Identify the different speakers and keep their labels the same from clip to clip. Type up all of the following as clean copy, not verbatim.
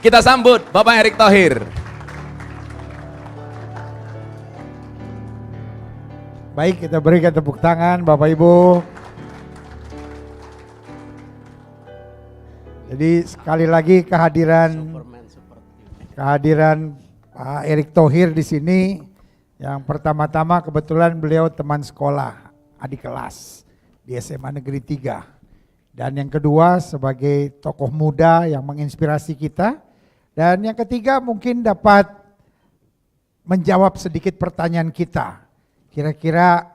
Speaker 1: Kita sambut Bapak Erick Thohir.
Speaker 2: Baik, kita berikan tepuk tangan Bapak Ibu. Jadi sekali lagi kehadiran Pak Erick Thohir di sini. Yang pertama-tama kebetulan beliau teman sekolah, adik kelas di SMA Negeri 3. Dan yang kedua sebagai tokoh muda yang menginspirasi kita. Dan yang ketiga mungkin dapat menjawab sedikit pertanyaan kita. Kira-kira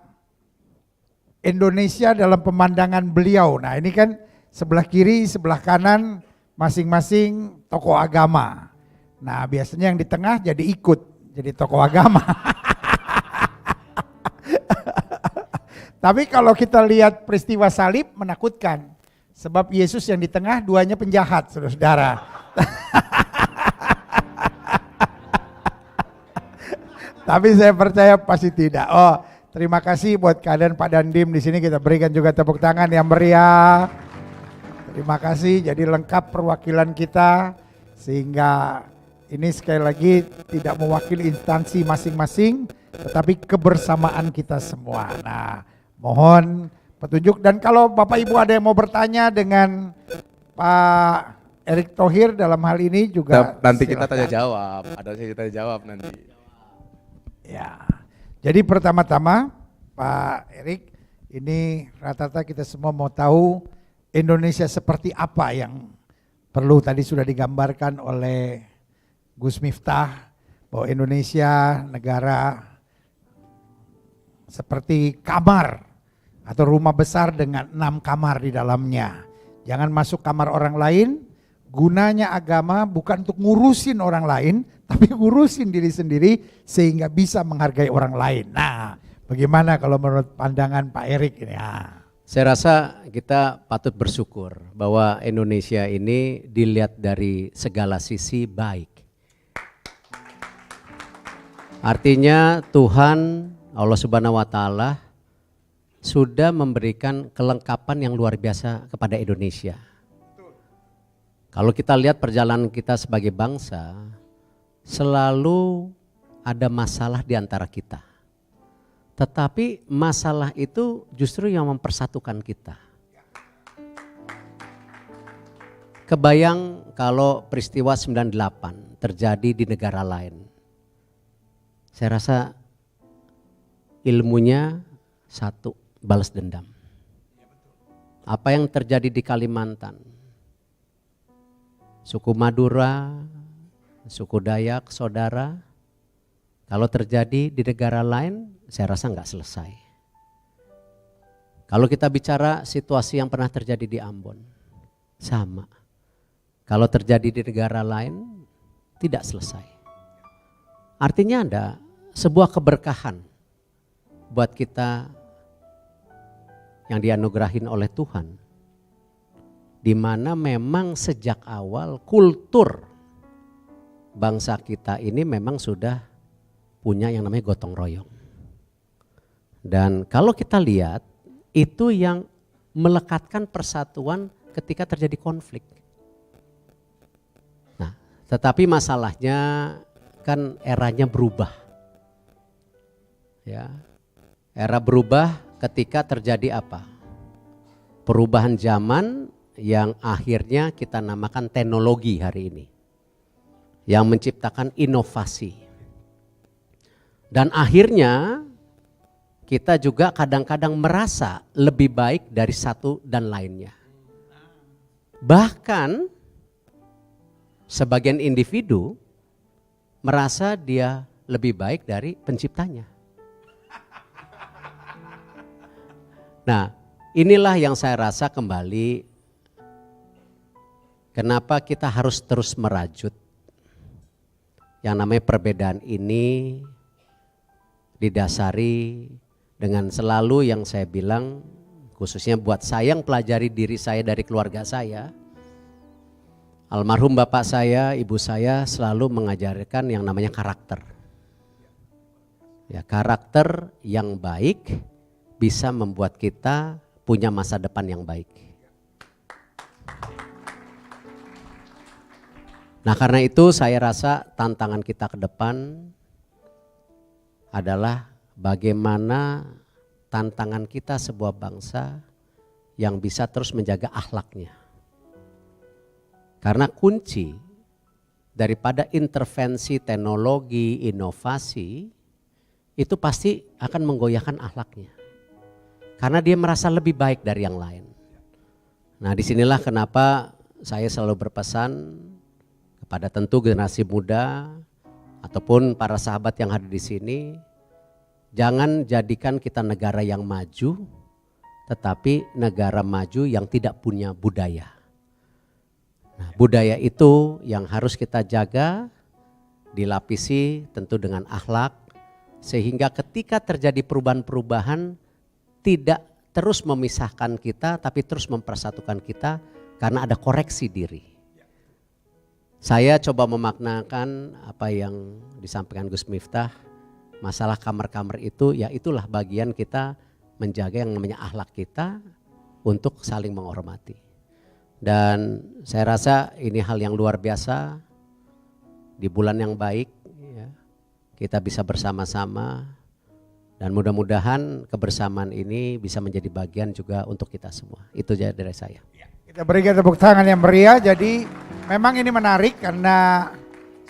Speaker 2: Indonesia dalam pemandangan beliau. Nah ini kan sebelah kiri, sebelah kanan masing-masing tokoh agama. Nah biasanya yang di tengah jadi ikut, jadi tokoh agama. Tapi kalau kita lihat peristiwa salib menakutkan. Sebab Yesus yang di tengah duanya penjahat, saudara-saudara. Tapi saya percaya pasti tidak. Oh, terima kasih buat keadaan Pak Dandim di sini, kita berikan juga tepuk tangan yang meriah. Terima kasih, jadi lengkap perwakilan kita sehingga ini sekali lagi tidak mewakili instansi masing-masing, tetapi kebersamaan kita semua. Nah, mohon petunjuk, dan kalau Bapak Ibu ada yang mau bertanya dengan Pak Erick Thohir dalam hal ini juga
Speaker 1: Nanti kita
Speaker 2: silakan.
Speaker 1: tanya jawab, ada sesi tanya jawab nanti.
Speaker 2: Ya, jadi pertama-tama Pak Erick, ini rata-rata kita semua mau tahu Indonesia seperti apa yang perlu, tadi sudah digambarkan oleh Gus Miftah bahwa Indonesia negara seperti kamar atau rumah besar dengan 6 kamar di dalamnya. Jangan masuk kamar orang lain. Gunanya agama bukan untuk ngurusin orang lain, tapi ngurusin diri sendiri sehingga bisa menghargai orang lain. Nah, bagaimana kalau menurut pandangan Pak Erick ini?
Speaker 3: Saya rasa kita patut bersyukur bahwa Indonesia ini dilihat dari segala sisi baik. Artinya Tuhan Allah Subhanahu wa Ta'ala sudah memberikan kelengkapan yang luar biasa kepada Indonesia. Kalau kita lihat perjalanan kita sebagai bangsa, selalu ada masalah di antara kita. Tetapi masalah itu justru yang mempersatukan kita. Kebayang kalau peristiwa 98 terjadi di negara lain. Saya rasa ilmunya satu, balas dendam. Apa yang terjadi di Kalimantan, suku Madura, suku Dayak, saudara, kalau terjadi di negara lain, saya rasa nggak selesai. Kalau kita bicara situasi yang pernah terjadi di Ambon, sama. Kalau terjadi di negara lain, tidak selesai. Artinya ada sebuah keberkahan buat kita yang dianugerahin oleh Tuhan, di mana memang sejak awal kultur bangsa kita ini memang sudah punya yang namanya gotong royong. Dan kalau kita lihat itu yang melekatkan persatuan ketika terjadi konflik. Nah, tetapi masalahnya kan eranya berubah. Ya. Era berubah ketika terjadi apa? Perubahan zaman yang akhirnya kita namakan teknologi hari ini. Yang menciptakan inovasi. Dan akhirnya kita juga kadang-kadang merasa lebih baik dari satu dan lainnya. Bahkan sebagian individu merasa dia lebih baik dari penciptanya. Nah, inilah yang saya rasa kembali kenapa kita harus terus merajut. Yang namanya perbedaan ini didasari dengan selalu yang saya bilang, khususnya buat saya yang pelajari diri saya dari keluarga saya. Almarhum bapak saya, ibu saya selalu mengajarkan yang namanya karakter. Ya, karakter yang baik bisa membuat kita punya masa depan yang baik. Nah karena itu saya rasa tantangan kita ke depan adalah bagaimana tantangan kita sebuah bangsa yang bisa terus menjaga akhlaknya. Karena kunci daripada intervensi teknologi, inovasi, itu pasti akan menggoyahkan akhlaknya. Karena dia merasa lebih baik dari yang lain. Nah disinilah kenapa saya selalu berpesan kepada tentu generasi muda ataupun para sahabat yang hadir di sini, jangan jadikan kita negara yang maju, tetapi negara maju yang tidak punya budaya. Nah, budaya itu yang harus kita jaga, dilapisi tentu dengan akhlak, sehingga ketika terjadi perubahan-perubahan tidak terus memisahkan kita, tapi terus mempersatukan kita karena ada koreksi diri. Saya coba memaknakan apa yang disampaikan Gus Miftah, masalah kamar-kamar itu, ya itulah bagian kita menjaga yang namanya akhlak kita untuk saling menghormati. Dan saya rasa ini hal yang luar biasa, di bulan yang baik ya, kita bisa bersama-sama dan mudah-mudahan kebersamaan ini bisa menjadi bagian juga untuk kita semua. Itu aja dari saya.
Speaker 2: Kita berikan tepuk tangan yang meriah. Jadi memang ini menarik karena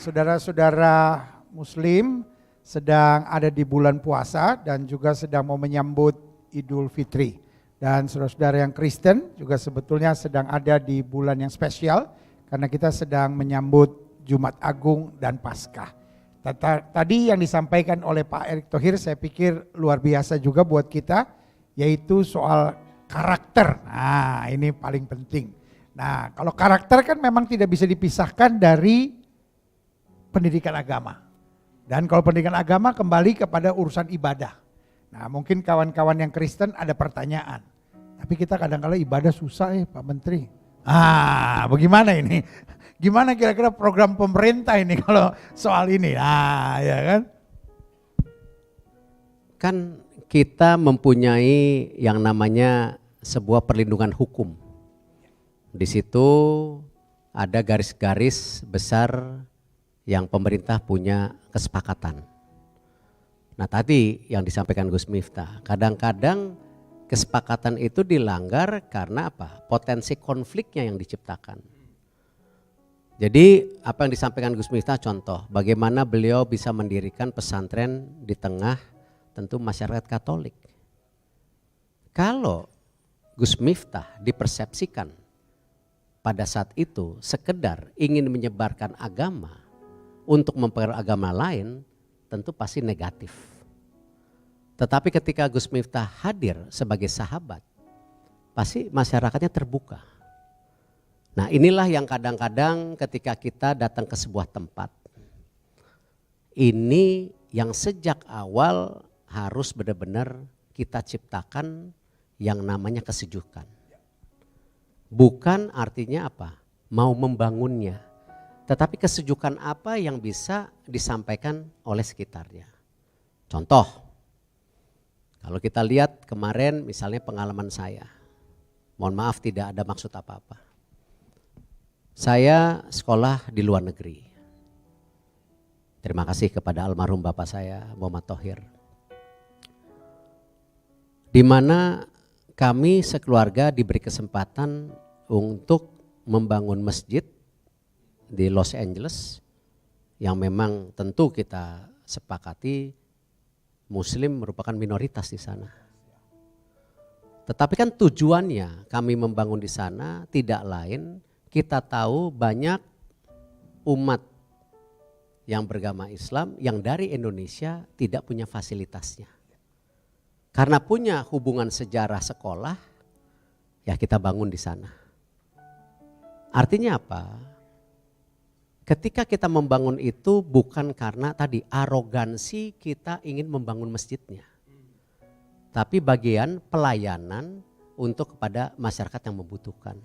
Speaker 2: saudara-saudara Muslim sedang ada di bulan puasa dan juga sedang mau menyambut Idul Fitri. Dan saudara-saudara yang Kristen juga sebetulnya sedang ada di bulan yang spesial karena kita sedang menyambut Jumat Agung dan Paskah. Tadi yang disampaikan oleh Pak Erick Thohir saya pikir luar biasa juga buat kita, yaitu soal karakter. Nah ini paling penting. Nah kalau karakter kan memang tidak bisa dipisahkan dari pendidikan agama. Dan kalau pendidikan agama kembali kepada urusan ibadah. Nah mungkin kawan-kawan yang Kristen ada pertanyaan. Tapi kita kadang-kadang ibadah susah Pak Menteri. Bagaimana ini? Gimana kira-kira program pemerintah ini kalau soal ini? Ya kan?
Speaker 3: Kan kita mempunyai yang namanya sebuah perlindungan hukum. Di situ ada garis-garis besar yang pemerintah punya kesepakatan. Nah tadi yang disampaikan Gus Miftah, kadang-kadang kesepakatan itu dilanggar karena apa? Potensi konfliknya yang diciptakan. Jadi apa yang disampaikan Gus Miftah contoh, bagaimana beliau bisa mendirikan pesantren di tengah tentu masyarakat Katolik. Kalau Gus Miftah dipersepsikan pada saat itu sekedar ingin menyebarkan agama untuk mempengaruhi agama lain, tentu pasti negatif. Tetapi ketika Gus Miftah hadir sebagai sahabat, pasti masyarakatnya terbuka. Nah inilah yang kadang-kadang ketika kita datang ke sebuah tempat, ini yang sejak awal harus benar-benar kita ciptakan yang namanya kesejukan. Bukan artinya apa? Mau membangunnya. Tetapi kesejukan apa yang bisa disampaikan oleh sekitarnya. Contoh, kalau kita lihat kemarin misalnya pengalaman saya. Mohon maaf tidak ada maksud apa-apa. Saya sekolah di luar negeri. Terima kasih kepada almarhum bapak saya, Muhammad Thohir. Di mana kami sekeluarga diberi kesempatan untuk membangun masjid di Los Angeles yang memang tentu kita sepakati Muslim merupakan minoritas di sana. Tetapi kan tujuannya kami membangun di sana tidak lain, kita tahu banyak umat yang beragama Islam yang dari Indonesia tidak punya fasilitasnya. Karena punya hubungan sejarah sekolah, ya kita bangun di sana. Artinya apa? Ketika kita membangun itu bukan karena tadi arogansi kita ingin membangun masjidnya. Tapi bagian pelayanan untuk kepada masyarakat yang membutuhkan.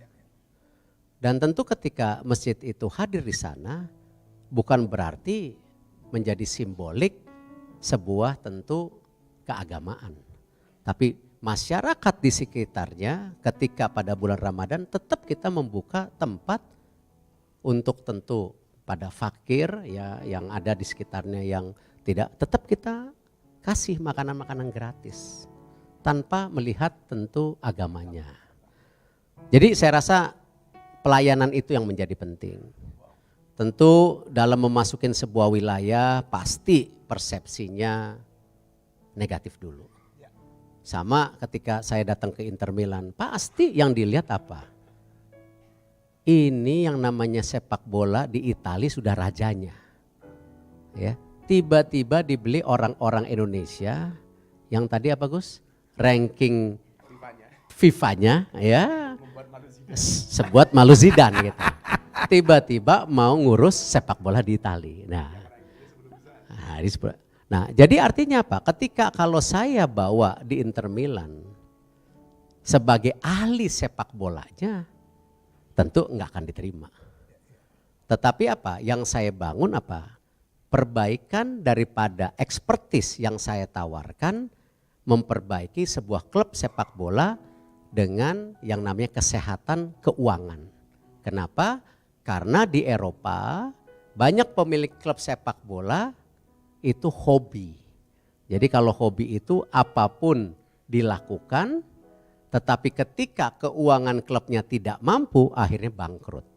Speaker 3: Dan tentu ketika masjid itu hadir di sana bukan berarti menjadi simbolik sebuah tentu keagamaan. Tapi masyarakat di sekitarnya ketika pada bulan Ramadan tetap kita membuka tempat untuk tentu pada fakir ya yang ada di sekitarnya yang tidak, tetap kita kasih makanan-makanan gratis tanpa melihat tentu agamanya. Jadi saya rasa pelayanan itu yang menjadi penting. Tentu dalam memasukin sebuah wilayah pasti persepsinya negatif dulu. Sama ketika saya datang ke Inter Milan, pasti yang dilihat apa? Ini yang namanya sepak bola di Italia sudah rajanya. Ya, tiba-tiba dibeli orang-orang Indonesia yang tadi apa Gus? Ranking FIFA-nya ya. Sebuat malu Zidane gitu. Tiba-tiba mau ngurus sepak bola di Italia. Nah, jadi artinya apa? Ketika kalau saya bawa di Inter Milan sebagai ahli sepak bolanya, tentu enggak akan diterima. Tetapi apa? Yang saya bangun apa? Perbaikan daripada expertise yang saya tawarkan, memperbaiki sebuah klub sepak bola dengan yang namanya kesehatan keuangan. Kenapa? Karena di Eropa banyak pemilik klub sepak bola itu hobi. Jadi kalau hobi itu apapun dilakukan, tetapi ketika keuangan klubnya tidak mampu akhirnya bangkrut.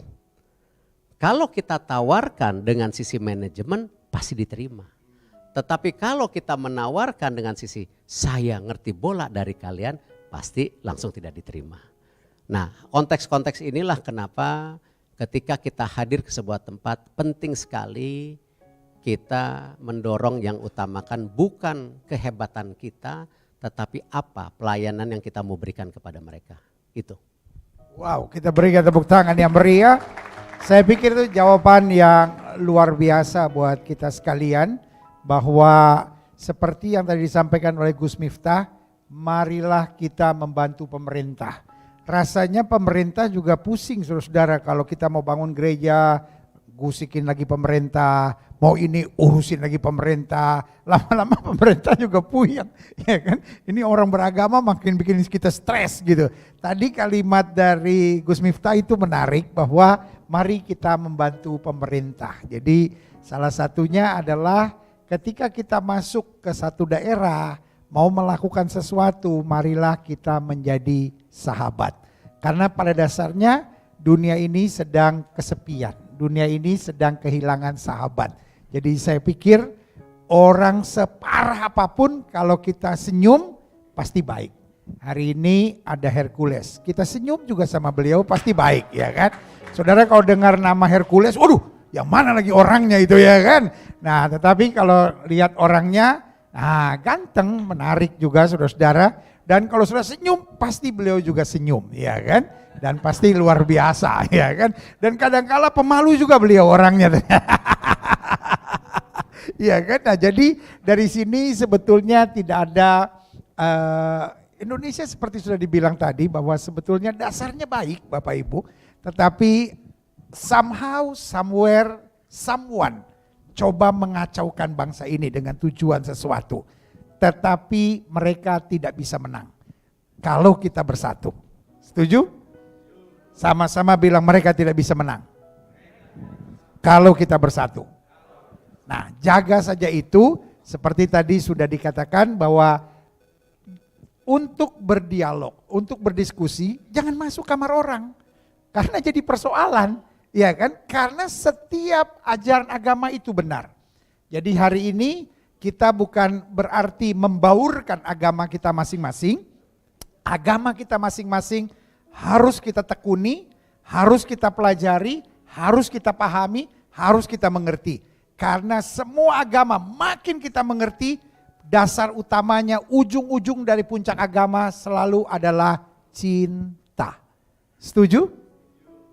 Speaker 3: Kalau kita tawarkan dengan sisi manajemen pasti diterima. Tetapi kalau kita menawarkan dengan sisi saya ngerti bola dari kalian pasti langsung tidak diterima. Nah, konteks-konteks inilah kenapa ketika kita hadir ke sebuah tempat penting sekali kita mendorong yang utamakan bukan kehebatan kita, tetapi apa pelayanan yang kita mau berikan kepada mereka. Itu.
Speaker 2: Wow, kita berikan tepuk tangan yang meriah. Saya pikir itu jawaban yang luar biasa buat kita sekalian. Bahwa seperti yang tadi disampaikan oleh Gus Miftah, marilah kita membantu pemerintah. Rasanya pemerintah juga pusing saudara-saudara kalau kita mau bangun gereja, gusikin lagi pemerintah, mau ini urusin lagi pemerintah, lama-lama pemerintah juga puyeng, ya kan? Ini orang beragama makin bikin kita stres gitu. Tadi kalimat dari Gus Miftah itu menarik bahwa mari kita membantu pemerintah. Jadi salah satunya adalah ketika kita masuk ke satu daerah, mau melakukan sesuatu, marilah kita menjadi sahabat. Karena pada dasarnya dunia ini sedang kesepian. Dunia ini sedang kehilangan sahabat. Jadi saya pikir orang separah apapun kalau kita senyum pasti baik. Hari ini ada Hercules, kita senyum juga sama beliau pasti baik ya kan. Saudara kalau dengar nama Hercules, waduh yang mana lagi orangnya itu ya kan. Nah tetapi kalau lihat orangnya, nah ganteng, menarik juga saudara-saudara. Dan kalau sudah senyum pasti beliau juga senyum ya kan. Dan pasti luar biasa ya kan. Dan kadang-kala pemalu juga beliau orangnya. Ya kan. Nah jadi dari sini sebetulnya tidak ada Indonesia seperti sudah dibilang tadi bahwa sebetulnya dasarnya baik Bapak Ibu. Tetapi somehow, somewhere, someone coba mengacaukan bangsa ini dengan tujuan sesuatu. Tetapi mereka tidak bisa menang kalau kita bersatu. Setuju? Sama-sama bilang mereka tidak bisa menang kalau kita bersatu. Nah, jaga saja itu seperti tadi sudah dikatakan bahwa untuk berdialog, untuk berdiskusi jangan masuk kamar orang. Karena jadi persoalan, ya kan? Karena setiap ajaran agama itu benar. Jadi hari ini kita bukan berarti membaurkan agama kita masing-masing. Agama kita masing-masing harus kita tekuni, harus kita pelajari, harus kita pahami, harus kita mengerti. Karena semua agama makin kita mengerti, dasar utamanya ujung-ujung dari puncak agama selalu adalah cinta. Setuju?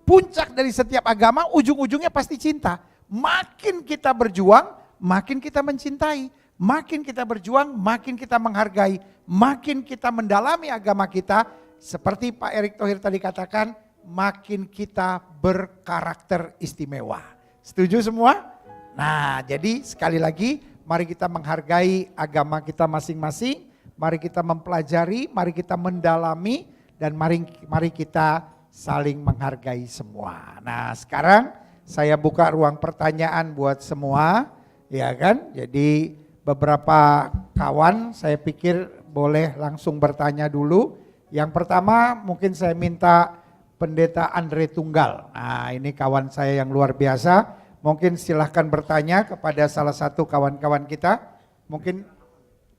Speaker 2: Puncak dari setiap agama ujung-ujungnya pasti cinta. Makin kita berjuang, makin kita mencintai. Makin kita berjuang, makin kita menghargai. Makin kita mendalami agama kita. Seperti Pak Erick Thohir tadi katakan, makin kita berkarakter istimewa. Setuju semua? Nah jadi sekali lagi mari kita menghargai agama kita masing-masing. Mari kita mempelajari, mari kita mendalami. Dan mari kita saling menghargai semua. Nah sekarang saya buka ruang pertanyaan buat semua, ya kan? Jadi beberapa kawan saya pikir boleh langsung bertanya dulu. Yang pertama mungkin saya minta Pendeta Andre Tunggal. Nah ini kawan saya yang luar biasa. Mungkin silahkan bertanya kepada salah satu kawan-kawan kita. Mungkin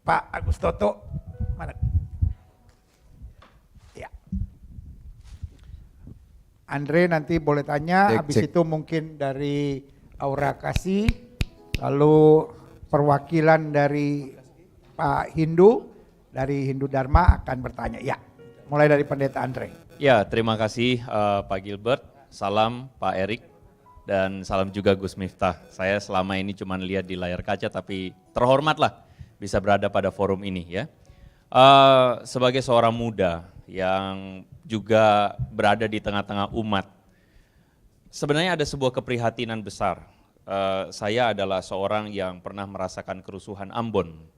Speaker 2: Pak Agus Toto. Mana? Ya. Andre nanti boleh tanya.
Speaker 1: Cek,
Speaker 2: Habis
Speaker 1: cek.
Speaker 2: itu mungkin dari Aura Kasih. Lalu perwakilan dari Pak Hindu. Dari Hindu Dharma akan bertanya. Ya, mulai dari Pendeta Andre.
Speaker 4: Ya, terima kasih Pak Gilbert, salam Pak Erik, dan salam juga Gus Miftah. Saya selama ini cuma lihat di layar kaca, tapi terhormatlah bisa berada pada forum ini ya. Sebagai seorang muda yang juga berada di tengah-tengah umat, sebenarnya ada sebuah keprihatinan besar. Saya adalah seorang yang pernah merasakan kerusuhan Ambon.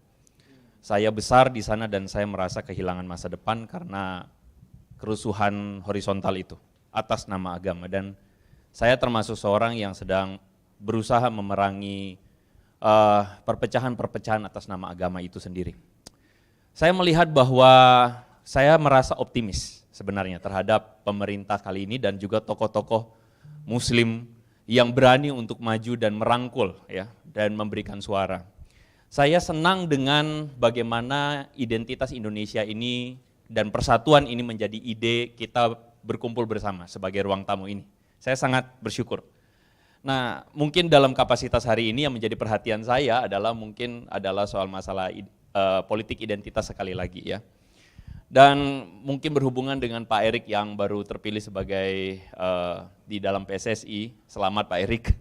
Speaker 4: Saya besar di sana dan saya merasa kehilangan masa depan karena kerusuhan horizontal itu atas nama agama, dan saya termasuk seorang yang sedang berusaha memerangi perpecahan-perpecahan atas nama agama itu sendiri. Saya melihat bahwa saya merasa optimis sebenarnya terhadap pemerintah kali ini dan juga tokoh-tokoh muslim yang berani untuk maju dan merangkul ya dan memberikan suara. Saya senang dengan bagaimana identitas Indonesia ini dan persatuan ini menjadi ide kita berkumpul bersama sebagai ruang tamu ini. Saya sangat bersyukur. Nah, mungkin dalam kapasitas hari ini yang menjadi perhatian saya adalah soal masalah politik identitas sekali lagi ya. Dan mungkin berhubungan dengan Pak Erik yang baru terpilih sebagai di dalam PSSI. Selamat Pak Erik.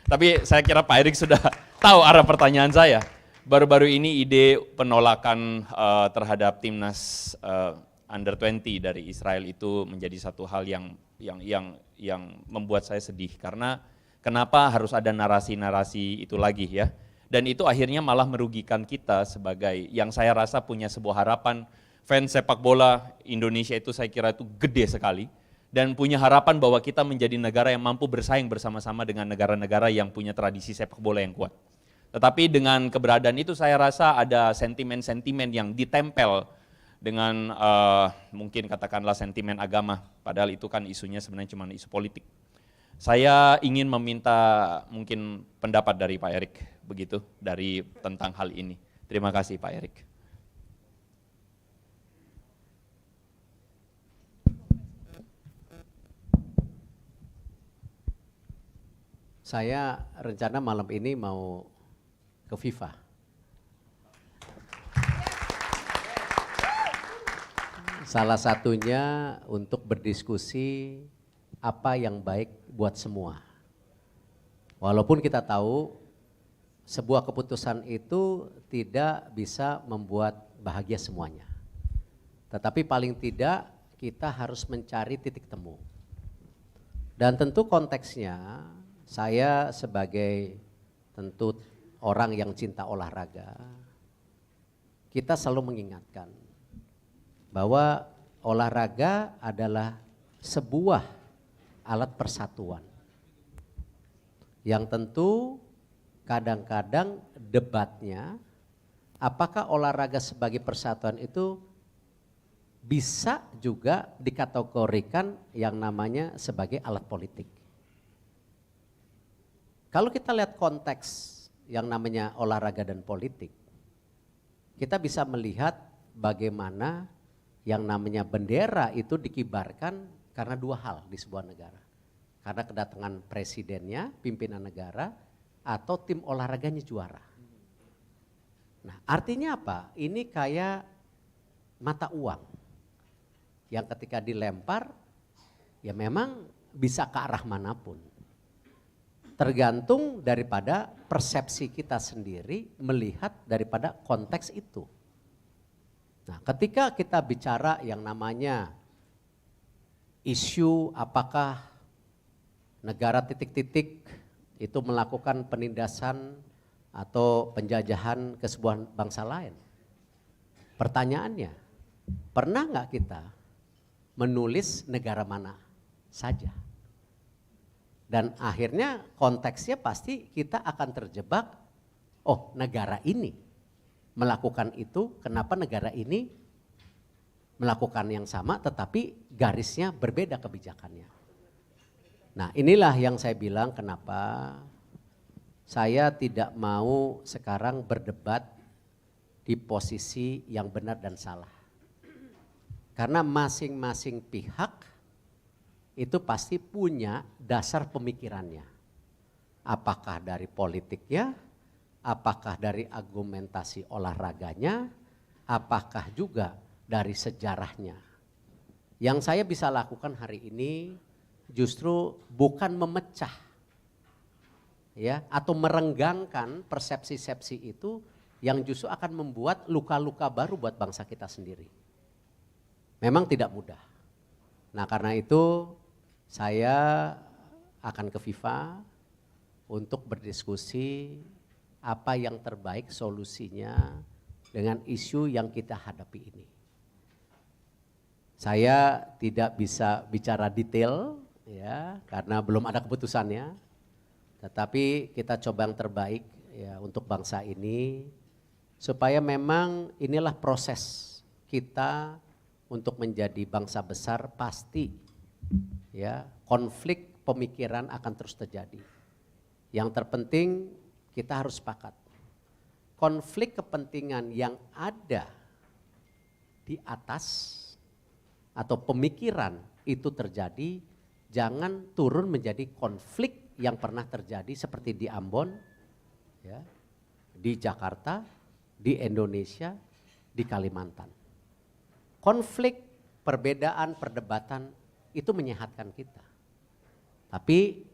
Speaker 4: Tapi saya kira Pak Erik sudah tahu arah pertanyaan saya. Baru-baru ini ide penolakan terhadap timnas Under 20 dari Israel itu menjadi satu hal yang membuat saya sedih, karena kenapa harus ada narasi-narasi itu lagi ya, dan itu akhirnya malah merugikan kita sebagai yang saya rasa punya sebuah harapan. Fans sepak bola Indonesia itu saya kira itu gede sekali dan punya harapan bahwa kita menjadi negara yang mampu bersaing bersama-sama dengan negara-negara yang punya tradisi sepak bola yang kuat. Tetapi dengan keberadaan itu saya rasa ada sentimen-sentimen yang ditempel dengan mungkin katakanlah sentimen agama, padahal itu kan isunya sebenarnya cuma isu politik. Saya ingin meminta mungkin pendapat dari Pak Erik begitu dari tentang hal ini. Terima kasih Pak Erik.
Speaker 3: Saya rencana malam ini mau ke FIFA. Salah satunya untuk berdiskusi apa yang baik buat semua. Walaupun kita tahu sebuah keputusan itu tidak bisa membuat bahagia semuanya. Tetapi paling tidak kita harus mencari titik temu. Dan tentu konteksnya saya sebagai tentu orang yang cinta olahraga, kita selalu mengingatkan bahwa olahraga adalah sebuah alat persatuan yang tentu kadang-kadang debatnya apakah olahraga sebagai persatuan itu bisa juga dikategorikan yang namanya sebagai alat politik. Kalau kita lihat konteks yang namanya olahraga dan politik, kita bisa melihat bagaimana yang namanya bendera itu dikibarkan karena dua hal di sebuah negara. Karena kedatangan presidennya, pimpinan negara, atau tim olahraganya juara. Nah, artinya apa? Ini kayak mata uang yang ketika dilempar ya memang bisa ke arah manapun. Tergantung daripada persepsi kita sendiri melihat daripada konteks itu. Nah, ketika kita bicara yang namanya isu apakah negara titik-titik itu melakukan penindasan atau penjajahan ke sebuah bangsa lain. Pertanyaannya, pernah nggak kita menulis negara mana saja? Dan akhirnya konteksnya pasti kita akan terjebak, oh negara ini melakukan itu, kenapa negara ini melakukan yang sama tetapi garisnya berbeda kebijakannya. Nah inilah yang saya bilang kenapa saya tidak mau sekarang berdebat di posisi yang benar dan salah. Karena masing-masing pihak itu pasti punya dasar pemikirannya. Apakah dari politiknya, apakah dari argumentasi olahraganya, apakah juga dari sejarahnya. Yang saya bisa lakukan hari ini justru bukan memecah ya atau merenggangkan persepsi-persepsi itu yang justru akan membuat luka-luka baru buat bangsa kita sendiri. Memang tidak mudah. Nah karena itu saya akan ke FIFA untuk berdiskusi apa yang terbaik solusinya dengan isu yang kita hadapi ini. Saya tidak bisa bicara detail ya karena belum ada keputusannya. Tetapi kita coba yang terbaik ya untuk bangsa ini supaya memang inilah proses kita untuk menjadi bangsa besar pasti ya konflik pemikiran akan terus terjadi. Yang terpenting kita harus sepakat. Konflik kepentingan yang ada di atas atau pemikiran itu terjadi, jangan turun menjadi konflik yang pernah terjadi seperti di Ambon, ya, di Jakarta, di Indonesia, di Kalimantan. Konflik, perbedaan, perdebatan itu menyehatkan kita. Tapi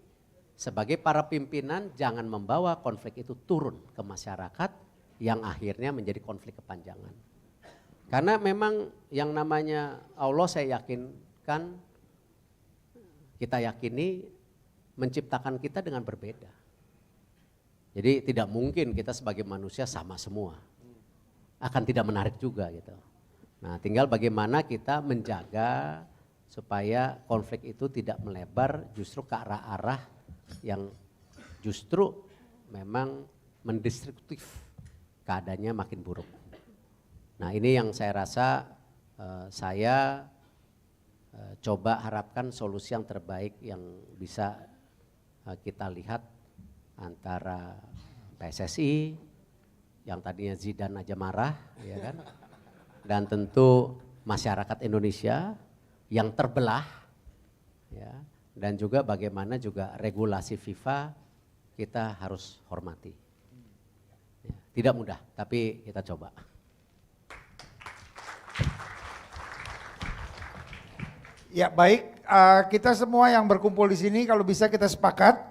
Speaker 3: sebagai para pimpinan jangan membawa konflik itu turun ke masyarakat yang akhirnya menjadi konflik kepanjangan. Karena memang yang namanya Allah saya yakinkan, kita yakini menciptakan kita dengan berbeda. Jadi tidak mungkin kita sebagai manusia sama semua. Akan tidak menarik juga gitu. Nah tinggal bagaimana kita menjaga supaya konflik itu tidak melebar justru ke arah-arah yang justru memang mendestruktif keadaannya makin buruk. Nah ini yang saya rasa saya coba harapkan solusi yang terbaik yang bisa kita lihat antara PSSI yang tadinya Zidane aja marah ya kan, dan tentu masyarakat Indonesia yang terbelah ya, dan juga bagaimana juga regulasi FIFA kita harus hormati. Ya, tidak mudah tapi kita coba.
Speaker 2: Ya baik, kita semua yang berkumpul di sini kalau bisa kita sepakat,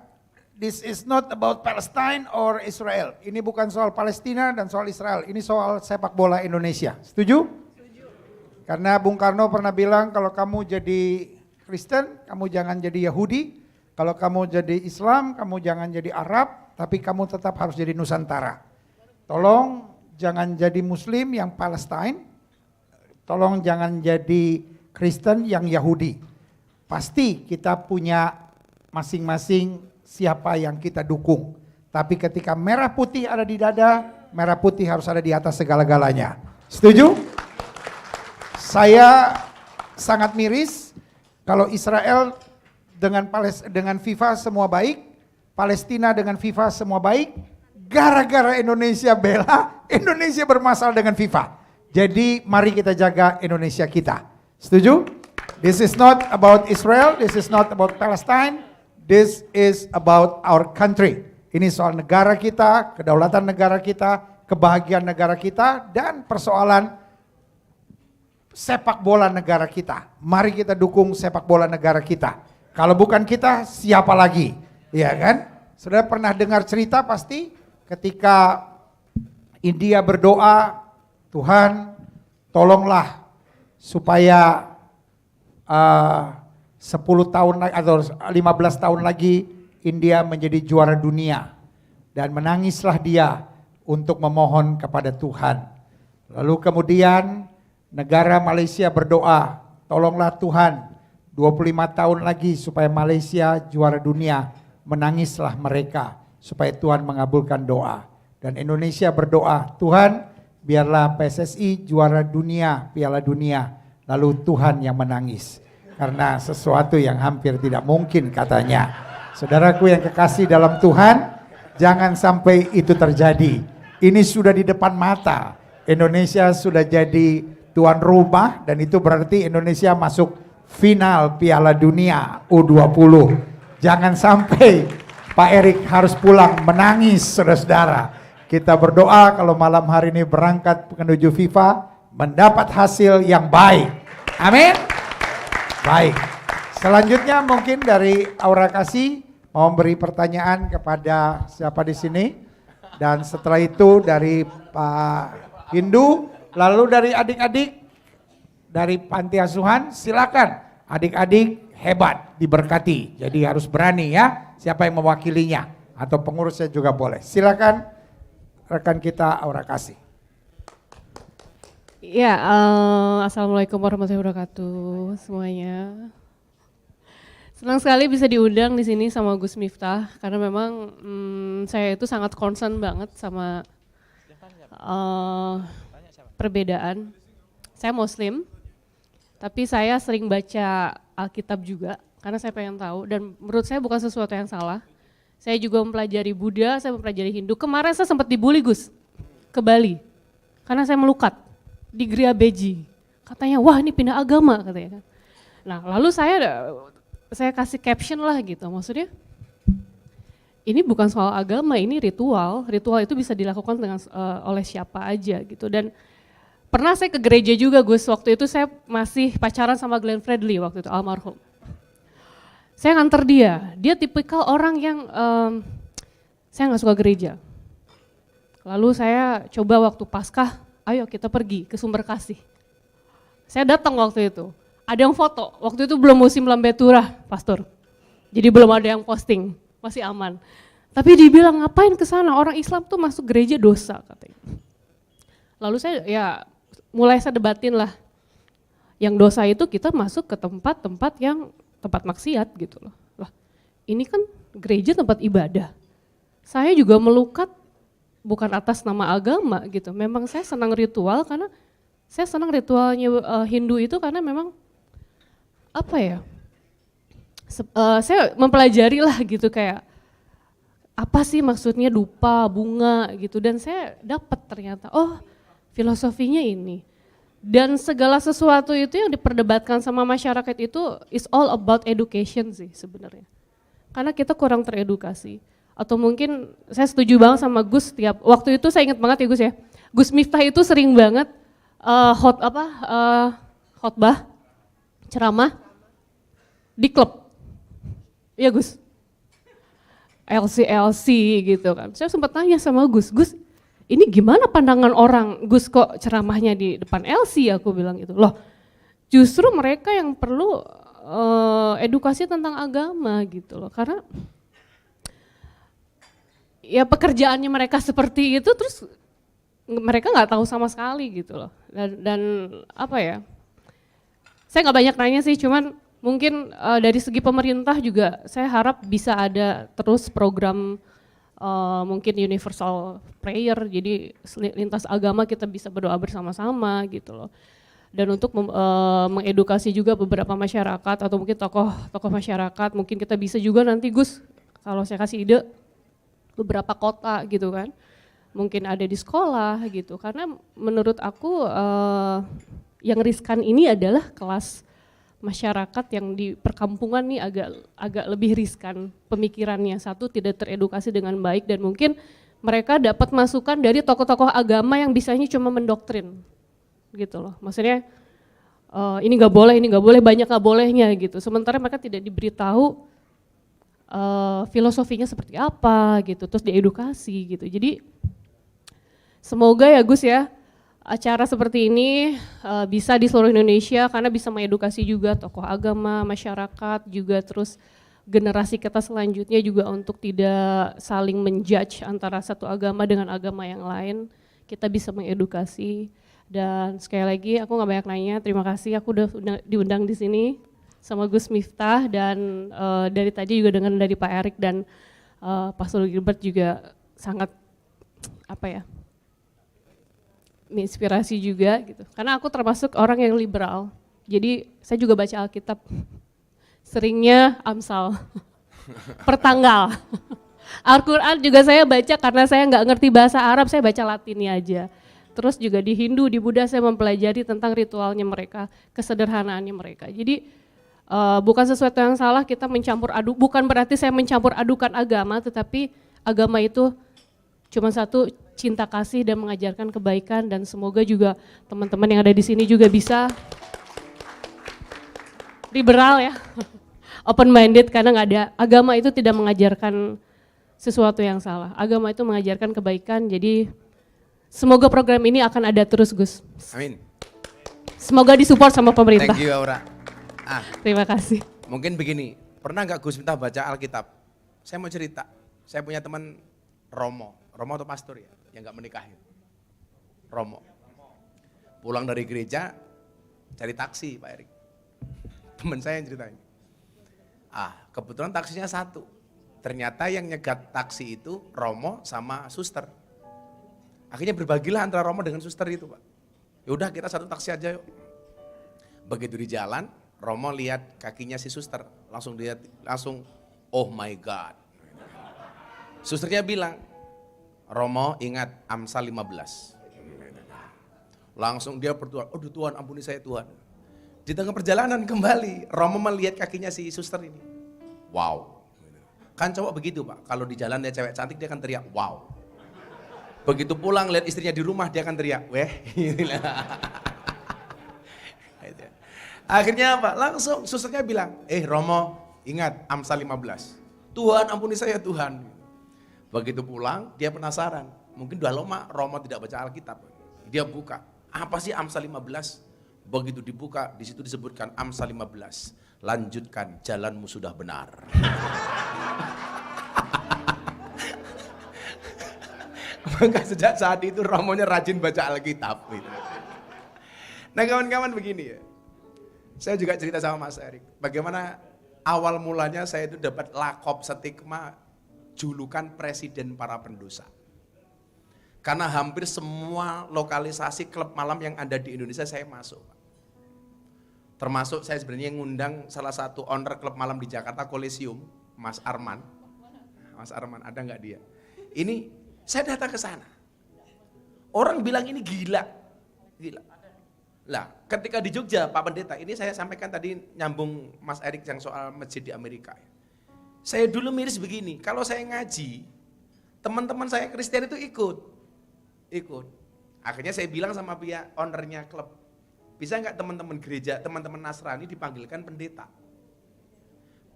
Speaker 2: this is not about Palestine or Israel. Ini bukan soal Palestina dan soal Israel, ini soal sepak bola Indonesia. Setuju? Karena Bung Karno pernah bilang kalau kamu jadi Kristen, kamu jangan jadi Yahudi. Kalau kamu jadi Islam, kamu jangan jadi Arab, tapi kamu tetap harus jadi Nusantara. Tolong jangan jadi Muslim yang Palestine, tolong jangan jadi Kristen yang Yahudi. Pasti kita punya masing-masing siapa yang kita dukung. Tapi ketika merah putih ada di dada, merah putih harus ada di atas segala-galanya. Setuju? Saya sangat miris kalau Israel dengan FIFA semua baik, Palestina dengan FIFA semua baik, gara-gara Indonesia bela, Indonesia bermasalah dengan FIFA. Jadi mari kita jaga Indonesia kita. Setuju? This is not about Israel, this is not about Palestine, this is about our country. Ini soal negara kita, kedaulatan negara kita, kebahagiaan negara kita, dan persoalan sepak bola negara kita. Mari kita dukung sepak bola negara kita. Kalau bukan kita, siapa lagi? Ya kan? Sudah pernah dengar cerita pasti ketika India berdoa, Tuhan tolonglah supaya 10 tahun atau 15 tahun lagi India menjadi juara dunia. Dan menangislah dia untuk memohon kepada Tuhan. Lalu kemudian negara Malaysia berdoa, tolonglah Tuhan 25 tahun lagi supaya Malaysia juara dunia. Menangislah mereka supaya Tuhan mengabulkan doa. Dan Indonesia berdoa, Tuhan biarlah PSSI juara dunia, Piala Dunia. Lalu Tuhan yang menangis. Karena sesuatu yang hampir tidak mungkin katanya. Saudaraku yang kekasih dalam Tuhan, jangan sampai itu terjadi. Ini sudah di depan mata. Indonesia sudah jadi tuan rumah dan itu berarti Indonesia masuk final Piala Dunia U20. Jangan sampai Pak Erik harus pulang menangis, saudara-saudara. Kita berdoa kalau malam hari ini berangkat menuju FIFA mendapat hasil yang baik. Amin. Baik. Selanjutnya mungkin dari Aura Kasih mau beri pertanyaan kepada siapa di sini. Dan setelah itu dari Pak Hindu, lalu dari adik-adik dari panti asuhan, silakan. Adik-adik hebat, diberkati. Jadi harus berani ya, siapa yang mewakilinya atau pengurusnya juga boleh. Silakan rekan kita Aura Kasih.
Speaker 5: Ya, assalamualaikum warahmatullahi wabarakatuh semuanya. Senang sekali bisa diundang di sini sama Gus Miftah karena memang saya itu sangat concern banget sama perbedaan. Saya Muslim, tapi saya sering baca Alkitab juga karena saya pengen tahu dan menurut saya bukan sesuatu yang salah. Saya juga mempelajari Buddha, saya mempelajari Hindu. Kemarin saya sempat dibully Gus ke Bali karena saya melukat di Gria Beji. Katanya, wah ini pindah agama katanya kan. Nah lalu saya kasih caption lah gitu, maksudnya ini bukan soal agama, ini ritual. Ritual itu bisa dilakukan dengan oleh siapa aja gitu. Dan pernah saya ke gereja juga Gus, waktu itu saya masih pacaran sama Glenn Fredly waktu itu, almarhum. Saya nganter dia tipikal orang yang saya gak suka gereja. Lalu saya coba waktu Paskah, ayo kita pergi ke Sumber Kasih. Saya datang waktu itu, ada yang foto, waktu itu belum musim lambe turah, pastor. Jadi belum ada yang posting, masih aman. Tapi dibilang ngapain ke sana, orang Islam tuh masuk gereja dosa katanya. Lalu saya mulai saya debatin lah. Yang dosa itu kita masuk ke tempat-tempat yang tempat maksiat gitu loh. Lah, ini kan gereja tempat ibadah. Saya juga melukat bukan atas nama agama gitu. Memang saya senang ritual karena saya senang ritualnya Hindu itu karena memang apa ya? Saya mempelajari lah gitu kayak apa sih maksudnya dupa, bunga gitu dan saya dapat ternyata filosofinya ini. Dan segala sesuatu itu yang diperdebatkan sama masyarakat itu is all about education sih sebenarnya. Karena kita kurang teredukasi. Atau mungkin saya setuju banget sama Gus tiap waktu itu saya ingat banget ya Gus ya. Gus Miftah itu sering banget khotbah, ceramah di klub. Iya Gus. LC gitu kan. Saya sempat tanya sama Gus, ini gimana pandangan orang, Gus kok ceramahnya di depan LC, aku bilang gitu. Loh justru mereka yang perlu edukasi tentang agama gitu loh. Karena ya pekerjaannya mereka seperti itu terus mereka nggak tahu sama sekali gitu loh. Dan apa ya, saya nggak banyak nanya sih, cuman mungkin dari segi pemerintah juga saya harap bisa ada terus program mungkin universal prayer, jadi lintas agama kita bisa berdoa bersama-sama gitu loh. Dan untuk mengedukasi juga beberapa masyarakat atau mungkin tokoh masyarakat, mungkin kita bisa juga nanti Gus, kalau saya kasih ide, beberapa kota gitu kan, mungkin ada di sekolah gitu. Karena menurut aku yang riskan ini adalah kelas masyarakat yang di perkampungan nih agak lebih riskan pemikirannya. Satu, tidak teredukasi dengan baik dan mungkin mereka dapat masukan dari tokoh-tokoh agama yang bisanya cuma mendoktrin gitu loh. Maksudnya ini nggak boleh, banyak nggak bolehnya gitu. Sementara mereka tidak diberitahu filosofinya seperti apa gitu, terus diedukasi gitu. Jadi semoga ya Gus ya, acara seperti ini bisa di seluruh Indonesia karena bisa mengedukasi juga tokoh agama, masyarakat, juga terus generasi kita selanjutnya juga untuk tidak saling menjudge antara satu agama dengan agama yang lain. Kita bisa mengedukasi dan sekali lagi aku nggak banyak nanya, terima kasih aku udah diundang di sini. sama Gus Miftah dan dari tadi juga dengan dari Pak Erik dan Pastor Gilbert juga sangat menginspirasi juga gitu. Karena aku termasuk orang yang liberal. Jadi saya juga baca Alkitab. Seringnya Amsal per tanggal. Al-Quran juga saya baca karena saya nggak ngerti bahasa Arab, saya baca Latinnya aja. Terus juga di Hindu, di Buddha saya mempelajari tentang ritualnya mereka, kesederhanaannya mereka. Jadi bukan sesuatu yang salah kita mencampur aduk, bukan berarti saya mencampur adukan agama, tetapi agama itu cuma satu, cinta kasih dan mengajarkan kebaikan, dan semoga juga teman-teman yang ada di sini juga bisa liberal ya, open minded, karena nggak ada, agama itu tidak mengajarkan sesuatu yang salah. Agama itu mengajarkan kebaikan, jadi semoga program ini akan ada terus, Gus.
Speaker 1: Amin.
Speaker 5: Semoga disupport sama pemerintah.
Speaker 1: Thank you Aura.
Speaker 5: Terima kasih.
Speaker 1: Mungkin begini, pernah nggak Gus Miftah baca Alkitab? Saya mau cerita, saya punya teman Romo atau pastor ya, yang nggak menikahi. Romo. Pulang dari gereja, cari taksi Pak Erik. Teman saya yang ceritain. Kebetulan taksinya satu. Ternyata yang nyegat taksi itu Romo sama suster. Akhirnya berbagilah antara Romo dengan suster itu Pak. Yaudah kita satu taksi aja yuk. Begitu di jalan, Romo lihat kakinya si suster. Langsung oh my God. Susternya bilang, Romo ingat Amsal 15. Langsung dia berdoa, aduh Tuhan ampuni saya Tuhan. Di tengah perjalanan kembali, Romo melihat kakinya si suster ini. Wow. Kan cowok begitu Pak, kalau di jalan dia cewek cantik dia akan teriak wow. Begitu pulang lihat istrinya di rumah dia akan teriak weh. Akhirnya apa? Langsung susternya bilang, Romo ingat Amsal 15. Tuhan ampuni saya Tuhan. Begitu pulang dia penasaran, mungkin udah lama Romo tidak baca Alkitab. Dia buka, apa sih Amsal 15? Begitu dibuka, di situ disebutkan Amsal 15. Lanjutkan, jalanmu sudah benar. Maka sejak saat itu Romonya rajin baca Alkitab. Nah kawan-kawan begini ya, saya juga cerita sama Mas Erik, bagaimana awal mulanya saya itu dapat lakop stigma julukan presiden para pendosa. Karena hampir semua lokalisasi klub malam yang ada di Indonesia saya masuk. Termasuk saya sebenarnya ngundang salah satu owner klub malam di Jakarta, Coliseum, Mas Arman. Mas Arman, ada nggak dia? Ini saya datang ke sana. Orang bilang ini gila. Lah, ketika di Jogja, Pak Pendeta, ini saya sampaikan tadi nyambung Mas Erik yang soal masjid di Amerika. Saya dulu miris begini, kalau saya ngaji, teman-teman saya Kristen itu ikut. Akhirnya saya bilang sama pihak ownernya klub, bisa nggak teman-teman gereja, teman-teman Nasrani dipanggilkan pendeta?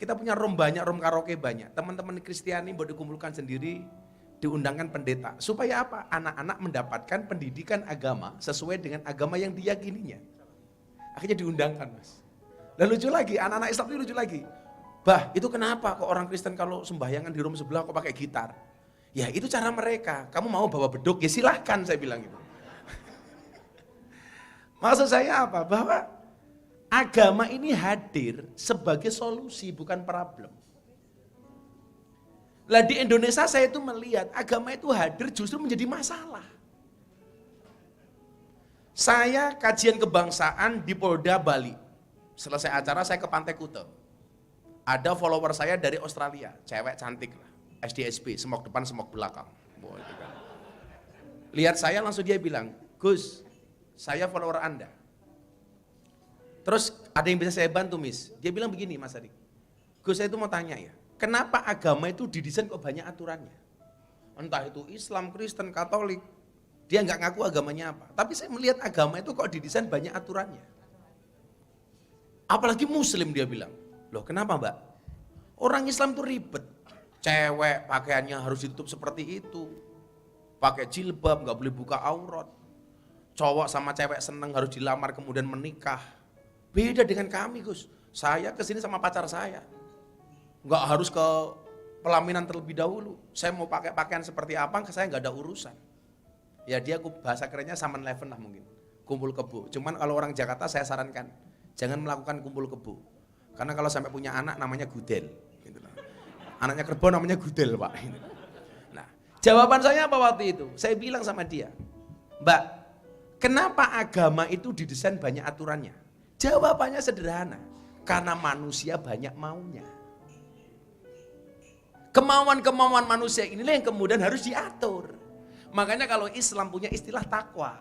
Speaker 1: Kita punya room banyak, room karaoke banyak. Teman-teman Kristiani boleh dikumpulkan sendiri, diundangkan pendeta. Supaya apa? Anak-anak mendapatkan pendidikan agama sesuai dengan agama yang diyakininya. Akhirnya diundangkan Mas. Dan lucu lagi, anak-anak Islam itu lucu lagi. Bah, itu kenapa kok orang Kristen kalau sembahyangan di room sebelah kok pakai gitar? Ya itu cara mereka, kamu mau bawa beduk, ya silahkan saya bilang gitu. Maksud saya apa? Bahwa agama ini hadir sebagai solusi, bukan problem. Lah di Indonesia saya itu melihat agama itu hadir justru menjadi masalah. Saya kajian kebangsaan di Polda Bali. Selesai acara saya ke Pantai Kuta. Ada follower saya dari Australia, cewek cantik lah, SDSP, semok depan, semok belakang. Lihat saya langsung dia bilang, Gus, saya follower Anda. Terus ada yang bisa saya bantu Miss? Dia bilang begini Mas Adik, Gus saya itu mau tanya ya, kenapa agama itu didesain kok banyak aturannya? Entah itu Islam, Kristen, Katolik, dia nggak ngaku agamanya apa. Tapi saya melihat agama itu kok didesain banyak aturannya. Apalagi Muslim dia bilang. Loh kenapa Mbak? Orang Islam itu ribet. Cewek pakaiannya harus ditutup seperti itu. Pakai jilbab, nggak boleh buka aurat. Cowok sama cewek seneng harus dilamar kemudian menikah. Beda dengan kami Gus. Saya kesini sama pacar saya. Nggak harus ke pelaminan terlebih dahulu. Saya mau pakai pakaian seperti apa, saya nggak ada urusan. Ya dia bahasa kerennya Saman Leven lah mungkin. Kumpul kebo. Cuman kalau orang Jakarta saya sarankan, jangan melakukan kumpul kebo. Karena kalau sampai punya anak namanya Gudel. Gitu loh. Anaknya kerbau namanya Gudel Pak. Gitu. Nah, jawaban saya apa waktu itu? Saya bilang sama dia, Mbak, kenapa agama itu didesain banyak aturannya? Jawabannya sederhana, karena manusia banyak maunya. Kemauan-kemauan manusia inilah yang kemudian harus diatur. Makanya kalau Islam punya istilah takwa.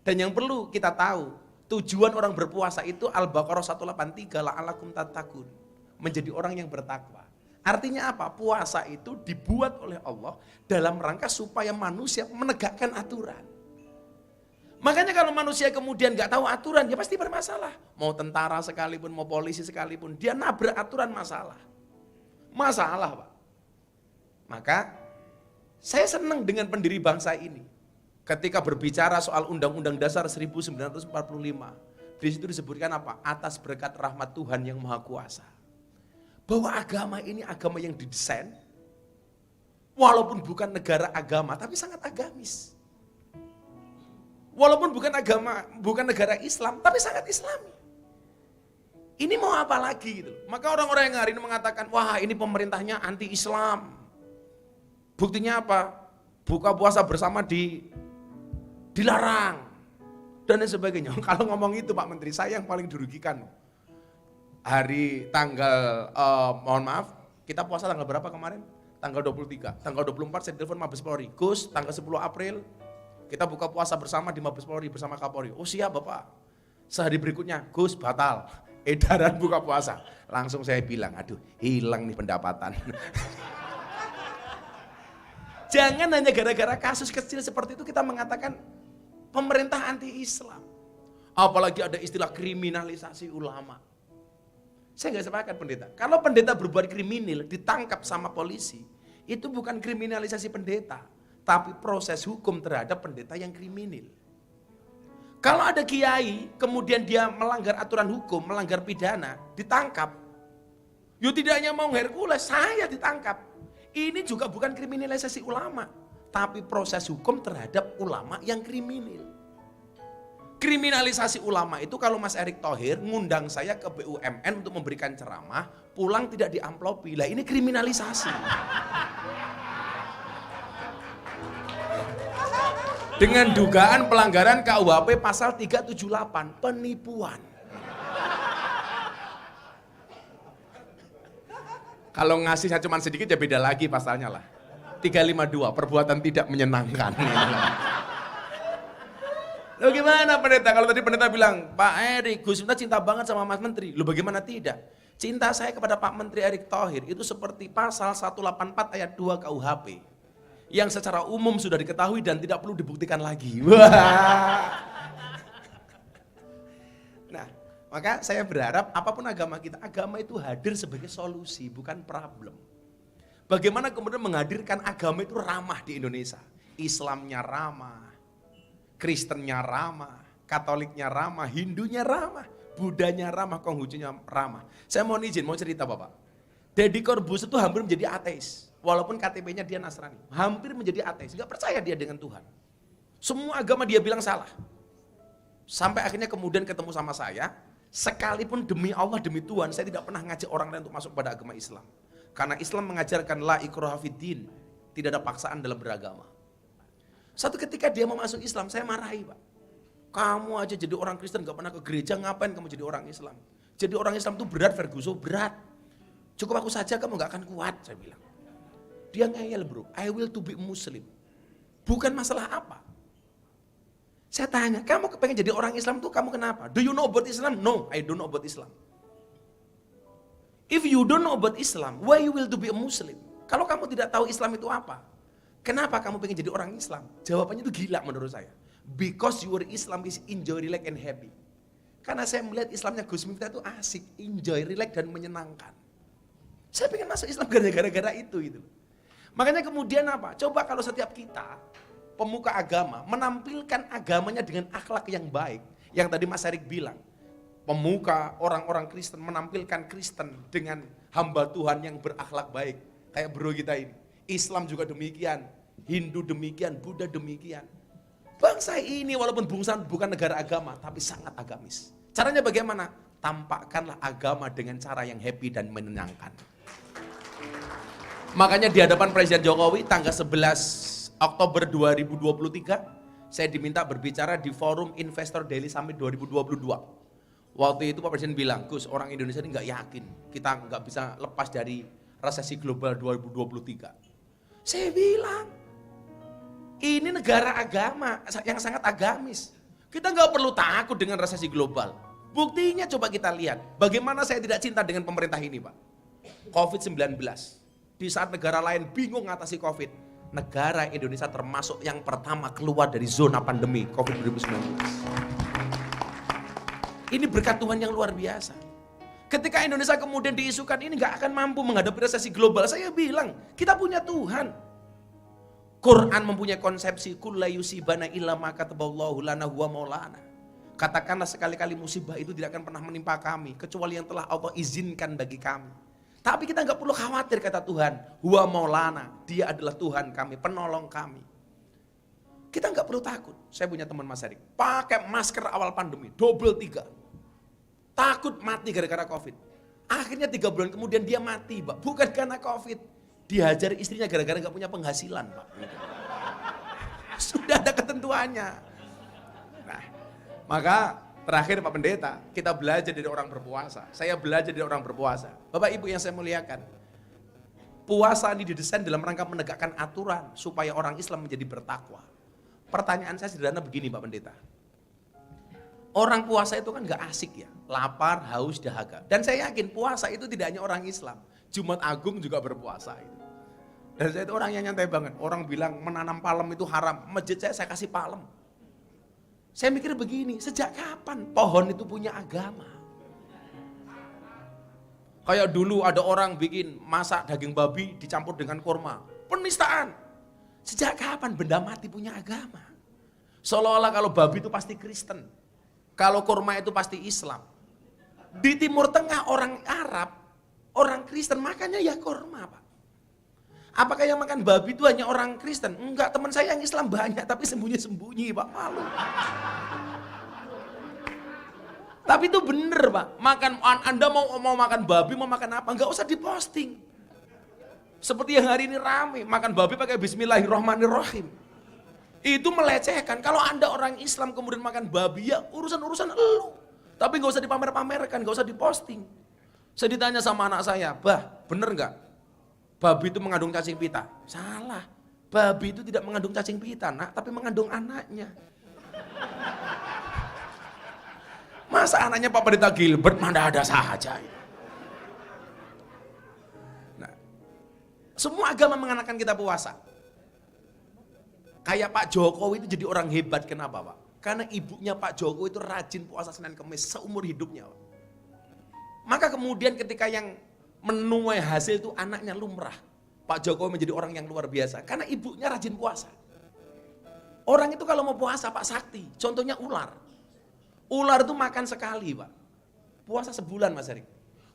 Speaker 1: Dan yang perlu kita tahu, tujuan orang berpuasa itu Al-Baqarah 183, la'alakum tattaqun. Menjadi orang yang bertakwa. Artinya apa? Puasa itu dibuat oleh Allah dalam rangka supaya manusia menegakkan aturan. Makanya kalau manusia kemudian gak tahu aturan, dia pasti bermasalah. Mau tentara sekalipun, mau polisi sekalipun, dia nabrak aturan masalah. Masalah Pak. Maka saya senang dengan pendiri bangsa ini. Ketika berbicara soal Undang-Undang Dasar 1945, di situ disebutkan apa? Atas berkat rahmat Tuhan yang Maha Kuasa. Bahwa agama ini agama yang didesain, walaupun bukan negara agama, tapi sangat agamis. Walaupun bukan negara Islam, tapi sangat Islami. Ini mau apa lagi gitu. Maka orang-orang yang hari ini mengatakan, wah ini pemerintahnya anti-Islam. Buktinya apa? Buka puasa bersama dilarang. Dan lain sebagainya. Kalau ngomong itu Pak Menteri, saya yang paling dirugikan. Hari tanggal, mohon maaf, kita puasa tanggal berapa kemarin? Tanggal 23. Tanggal 24 saya telepon Mabes Polri. Gus, tanggal 10 April, kita buka puasa bersama di Mabes Polri bersama Kapolri. Oh siap Bapak. Sehari berikutnya, Gus batal. Edaran buka puasa. Langsung saya bilang, aduh hilang nih pendapatan. Jangan hanya gara-gara kasus kecil seperti itu kita mengatakan pemerintah anti-Islam. Apalagi ada istilah kriminalisasi ulama. Saya nggak sepakat pendeta. Kalau pendeta berbuat kriminal ditangkap sama polisi, itu bukan kriminalisasi pendeta, tapi proses hukum terhadap pendeta yang kriminal. Kalau ada kiai, kemudian dia melanggar aturan hukum, melanggar pidana, ditangkap. Yo tidak hanya mau Hercules, saya ditangkap. Ini juga bukan kriminalisasi ulama, tapi proses hukum terhadap ulama yang kriminal. Kriminalisasi ulama itu kalau Mas Erick Thohir ngundang saya ke BUMN untuk memberikan ceramah, pulang tidak diamplopi. Lah ini kriminalisasi. Dengan dugaan pelanggaran KUHP pasal 378, penipuan. Kalau ngasih saya cuma sedikit ya beda lagi pasalnya lah. 352, perbuatan tidak menyenangkan. Loh gimana pendeta? Kalau tadi pendeta bilang, Pak Erick, Gus Miftah cinta banget sama Mas Menteri. Loh bagaimana tidak? Cinta saya kepada Pak Menteri Erick Thohir itu seperti pasal 184 ayat 2 KUHP. Yang secara umum sudah diketahui dan tidak perlu dibuktikan lagi. Wah. Nah, maka saya berharap apapun agama kita, agama itu hadir sebagai solusi, bukan problem. Bagaimana kemudian menghadirkan agama itu ramah di Indonesia? Islamnya ramah, Kristennya ramah, Katoliknya ramah, Hindunya ramah, Budanya ramah, Konghucunya ramah. Saya mau izin, mau cerita Bapak. Deddy Corbuzier itu hampir menjadi ateis. Walaupun KTP-nya dia Nasrani. Hampir menjadi ateis, gak percaya dia dengan Tuhan. Semua agama dia bilang salah. Sampai akhirnya kemudian ketemu sama saya, sekalipun demi Allah, demi Tuhan, saya tidak pernah ngajak orang lain untuk masuk pada agama Islam. Karena Islam mengajarkan la ikraha fiddin, tidak ada paksaan dalam beragama. Satu ketika dia mau masuk Islam, saya marahi Pak. Kamu aja jadi orang Kristen gak pernah ke gereja, ngapain kamu jadi orang Islam? Jadi orang Islam itu berat Ferguson, berat. Cukup aku saja kamu gak akan kuat, saya bilang. Dia ngeyel bro, I will to be Muslim. Bukan masalah apa. Saya tanya, kamu kepengen jadi orang Islam tuh kamu kenapa? Do you know about Islam? No, I don't know about Islam. If you don't know about Islam, why you will to be a Muslim? Kalau kamu tidak tahu Islam itu apa, kenapa kamu pengen jadi orang Islam? Jawabannya itu gila menurut saya. Because your Islam is enjoy, relax, and happy. Karena saya melihat Islamnya Gus Miftah itu asik, enjoy, relax, dan menyenangkan. Saya pengen masuk Islam gara-gara itu gitu. Makanya kemudian apa? Coba kalau setiap kita, pemuka agama, menampilkan agamanya dengan akhlak yang baik. Yang tadi Mas Erick bilang, pemuka orang-orang Kristen menampilkan Kristen dengan hamba Tuhan yang berakhlak baik. Kayak bro kita ini. Islam juga demikian, Hindu demikian, Buddha demikian. Bangsa ini walaupun bukan negara agama, tapi sangat agamis. Caranya bagaimana? tampakkanlah agama dengan cara yang happy dan menyenangkan. Makanya di hadapan Presiden Jokowi tanggal 11 Oktober 2023, saya diminta berbicara di forum Investor Daily Summit 2022. Waktu itu Pak Presiden bilang, Gus, orang Indonesia ini nggak yakin kita nggak bisa lepas dari resesi global 2023. Saya bilang, ini negara agama yang sangat agamis. Kita nggak perlu takut dengan resesi global. Buktinya coba kita lihat, bagaimana saya tidak cinta dengan pemerintah ini, Pak. COVID-19, di saat negara lain bingung mengatasi COVID, negara Indonesia termasuk yang pertama keluar dari zona pandemi COVID-19. Ini berkat Tuhan yang luar biasa. Ketika Indonesia kemudian diisukan ini nggak akan mampu menghadapi resesi global, saya bilang kita punya Tuhan. Quran mempunyai konsepsi kulla yusibana illa ma kataballahu lana huwa maulana. Katakanlah sekali-kali musibah itu tidak akan pernah menimpa kami kecuali yang telah Allah izinkan bagi kami. Tapi kita nggak perlu khawatir, kata Tuhan, huwa maulana, dia adalah Tuhan kami, penolong kami. Kita nggak perlu takut. Saya punya teman Mas Erik, pakai masker awal pandemi, double 3. Takut mati gara-gara COVID. Akhirnya 3 bulan kemudian dia mati, Pak. Bukan karena COVID. Dihajar istrinya gara-gara gak punya penghasilan, Pak. Sudah ada ketentuannya. Nah, maka terakhir Pak Pendeta, kita belajar dari orang berpuasa. Saya belajar dari orang berpuasa. Bapak Ibu yang saya muliakan. Puasa ini didesain dalam rangka menegakkan aturan supaya orang Islam menjadi bertakwa. Pertanyaan saya sederhana begini, Pak Pendeta. Orang puasa itu kan gak asik ya, lapar, haus, dahaga. Dan saya yakin puasa itu tidak hanya orang Islam, Jumat Agung juga berpuasa itu. Dan saya itu orang yang nyantai banget, orang bilang menanam palem itu haram, masjid saya kasih palem. Saya mikir begini, sejak kapan pohon itu punya agama? Kayak dulu ada orang bikin masak daging babi dicampur dengan kurma, penistaan. Sejak kapan benda mati punya agama? Seolah-olah kalau babi itu pasti Kristen. Kalau kurma itu pasti Islam. Di Timur Tengah orang Arab, orang Kristen makannya ya kurma, Pak. Apakah yang makan babi itu hanya orang Kristen? Enggak, teman saya yang Islam banyak tapi sembunyi-sembunyi, Pak, malu. Tapi itu bener, Pak. Anda mau makan babi, mau makan apa? Enggak usah diposting. Seperti yang hari ini rame, makan babi pakai Bismillahirrahmanirrahim. Itu melecehkan. Kalau Anda orang Islam kemudian makan babi, ya urusan-urusan elu. Tapi gak usah dipamer-pamerkan, gak usah diposting. Saya ditanya sama anak saya, bah bener gak babi itu mengandung cacing pita? Salah, babi itu tidak mengandung cacing pita, nak, tapi mengandung anaknya. Masa anaknya Pak Pendeta Gilbert, mana ada saja. Nah, semua agama mengenakan kita puasa. Kayak Pak Jokowi itu jadi orang hebat, kenapa Pak? Karena ibunya Pak Jokowi itu rajin puasa Senin Kemis seumur hidupnya, Pak. Maka kemudian ketika yang menuai hasil itu anaknya lumrah. Pak Jokowi menjadi orang yang luar biasa, karena ibunya rajin puasa. Orang itu kalau mau puasa Pak sakti, contohnya ular. Ular itu makan sekali, Pak. Puasa sebulan, Mas Erik.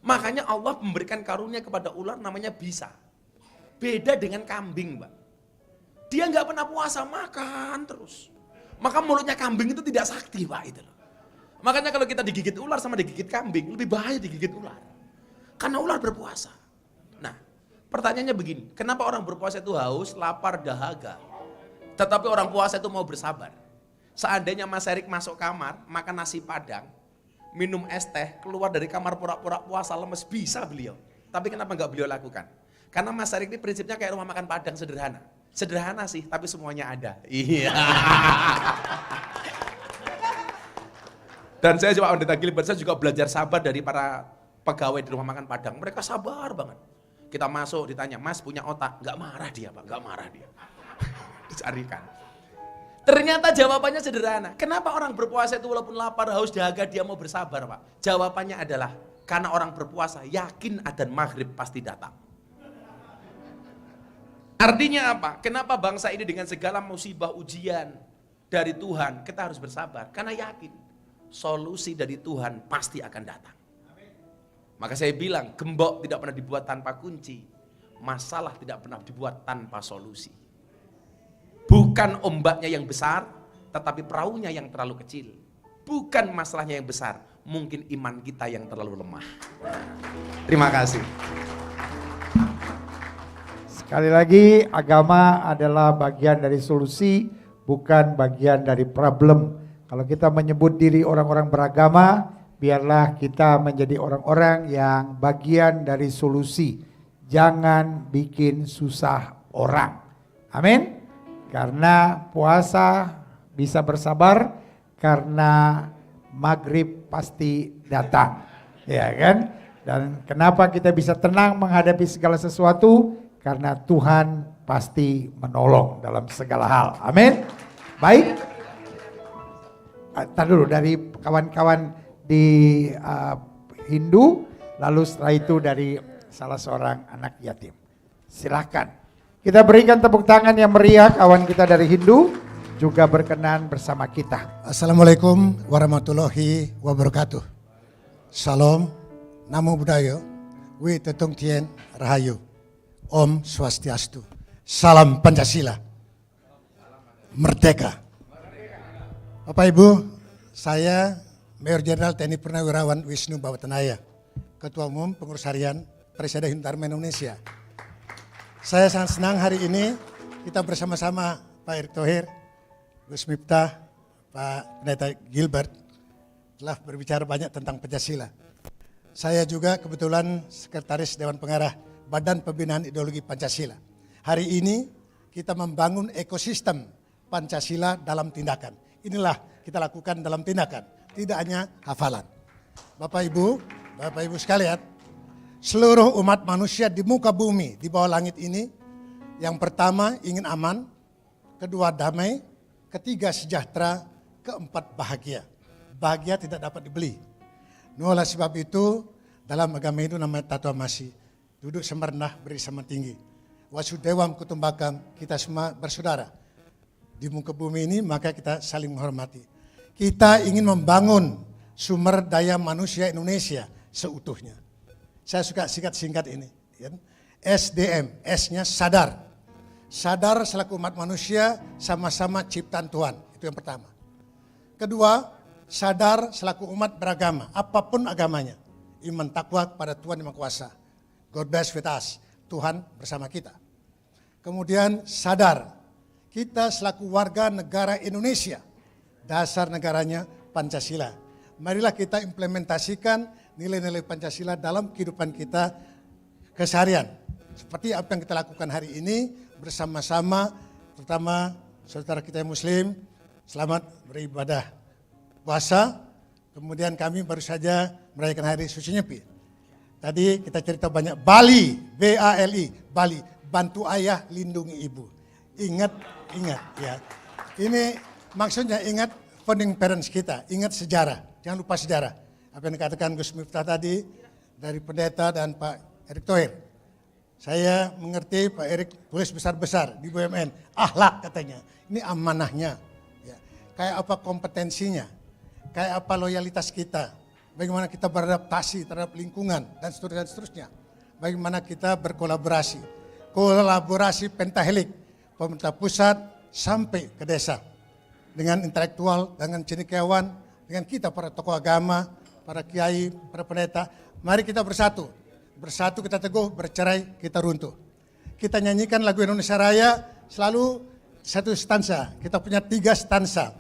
Speaker 1: Makanya Allah memberikan karunia kepada ular namanya bisa. Beda dengan kambing, Pak. Dia nggak pernah puasa, makan terus. Maka mulutnya kambing itu tidak sakti, Pak, itu loh. Makanya kalau kita digigit ular sama digigit kambing, lebih bahaya digigit ular. Karena ular berpuasa. Nah, pertanyaannya begini, kenapa orang berpuasa itu haus, lapar, dahaga? Tetapi orang puasa itu mau bersabar. Seandainya Mas Erik masuk kamar, makan nasi padang, minum es teh, keluar dari kamar pura-pura puasa lemes, bisa beliau. Tapi kenapa nggak beliau lakukan? Karena Mas Erik ini prinsipnya kayak rumah makan padang sederhana. Sederhana sih, tapi semuanya ada. Iya. Dan saya juga Pendeta Gilbert, saya juga belajar sabar dari para pegawai di rumah makan padang. Mereka sabar banget. Kita masuk ditanya, Mas punya otak? Nggak marah dia, Pak, nggak marah dia. Dicarikan. Ternyata jawabannya sederhana. Kenapa orang berpuasa itu walaupun lapar, haus, dahaga, dia mau bersabar, Pak? Jawabannya adalah, karena orang berpuasa yakin adzan maghrib pasti datang. Artinya apa? Kenapa bangsa ini dengan segala musibah ujian dari Tuhan, kita harus bersabar. Karena yakin solusi dari Tuhan pasti akan datang. Maka saya bilang, gembok tidak pernah dibuat tanpa kunci. Masalah tidak pernah dibuat tanpa solusi. Bukan ombaknya yang besar, tetapi perahunya yang terlalu kecil. Bukan masalahnya yang besar, mungkin iman kita yang terlalu lemah. Terima kasih.
Speaker 2: Sekali lagi, agama adalah bagian dari solusi, bukan bagian dari problem. Kalau kita menyebut diri orang-orang beragama, biarlah kita menjadi orang-orang yang bagian dari solusi. Jangan bikin susah orang. Amin. Karena puasa bisa bersabar, karena maghrib pasti datang. Ya kan? Dan kenapa kita bisa tenang menghadapi segala sesuatu? Karena Tuhan pasti menolong dalam segala hal. Amin. Baik. Tadi dulu dari kawan-kawan di Hindu, lalu setelah itu dari salah seorang anak yatim. Silakan. Kita berikan tepuk tangan yang meriah kawan kita dari Hindu juga berkenan bersama kita.
Speaker 6: Assalamualaikum warahmatullahi wabarakatuh. Salam, namo buddhaya, wi tetung tien rahayu. Om Swastiastu. Salam Pancasila. Merdeka. Bapak Ibu, saya Mayor Jenderal TNI Purnawirawan Wisnu Bawatanaya, Ketua Umum Pengurus Harian Presiden Himpunan Dharma Indonesia. Saya sangat senang hari ini kita bersama-sama Pak Erick Thohir, Gus Miftah, Pak Pendeta Gilbert telah berbicara banyak tentang Pancasila. Saya juga kebetulan Sekretaris Dewan Pengarah Badan Pembinaan Ideologi Pancasila. Hari ini kita membangun ekosistem Pancasila dalam tindakan. Inilah kita lakukan dalam tindakan, tidak hanya hafalan. Bapak Ibu sekalian, seluruh umat manusia di muka bumi, di bawah langit ini, yang pertama ingin aman, kedua damai, ketiga sejahtera, keempat bahagia. Bahagia tidak dapat dibeli. Oleh sebab itu, dalam agama itu namanya tatuamasi. Duduk semerendah, beri sama tinggi. Wasudewam kutumbakam, kita semua bersaudara. Di muka bumi ini maka kita saling menghormati. Kita ingin membangun sumber daya manusia Indonesia seutuhnya. Saya suka singkat ini. SDM, S-nya sadar. Sadar selaku umat manusia sama-sama ciptaan Tuhan. Itu yang pertama. Kedua, sadar selaku umat beragama, apapun agamanya. Iman takwa kepada Tuhan Yang Maha Kuasa. God bless with us, Tuhan bersama kita. Kemudian sadar, kita selaku warga negara Indonesia, dasar negaranya Pancasila. Marilah kita implementasikan nilai-nilai Pancasila dalam kehidupan kita keseharian. Seperti apa yang kita lakukan hari ini bersama-sama, terutama saudara kita yang Muslim, selamat beribadah puasa. Kemudian kami baru saja merayakan hari Suci Nyepi. Tadi kita cerita banyak, Bali, B-A-L-I, Bali, bantu ayah, lindungi ibu. Ingat ya. Ini maksudnya ingat founding parents kita, ingat sejarah, jangan lupa sejarah. Apa yang dikatakan Gus Miftah tadi, dari pendeta dan Pak Erick Thohir. Saya mengerti Pak Erick tulis besar-besar di BUMN, akhlak katanya, ini amanahnya. Ya. Kayak apa kompetensinya, kayak apa loyalitas kita. Bagaimana kita beradaptasi terhadap lingkungan dan seterusnya. Bagaimana kita berkolaborasi. Kolaborasi pentahelik, pemerintah pusat sampai ke desa. Dengan intelektual, dengan cendekiawan, dengan kita para tokoh agama, para kiai, para pendeta. Mari kita bersatu. Bersatu kita teguh, bercerai kita runtuh. Kita nyanyikan lagu Indonesia Raya selalu satu stansa. Kita punya 3 stansa.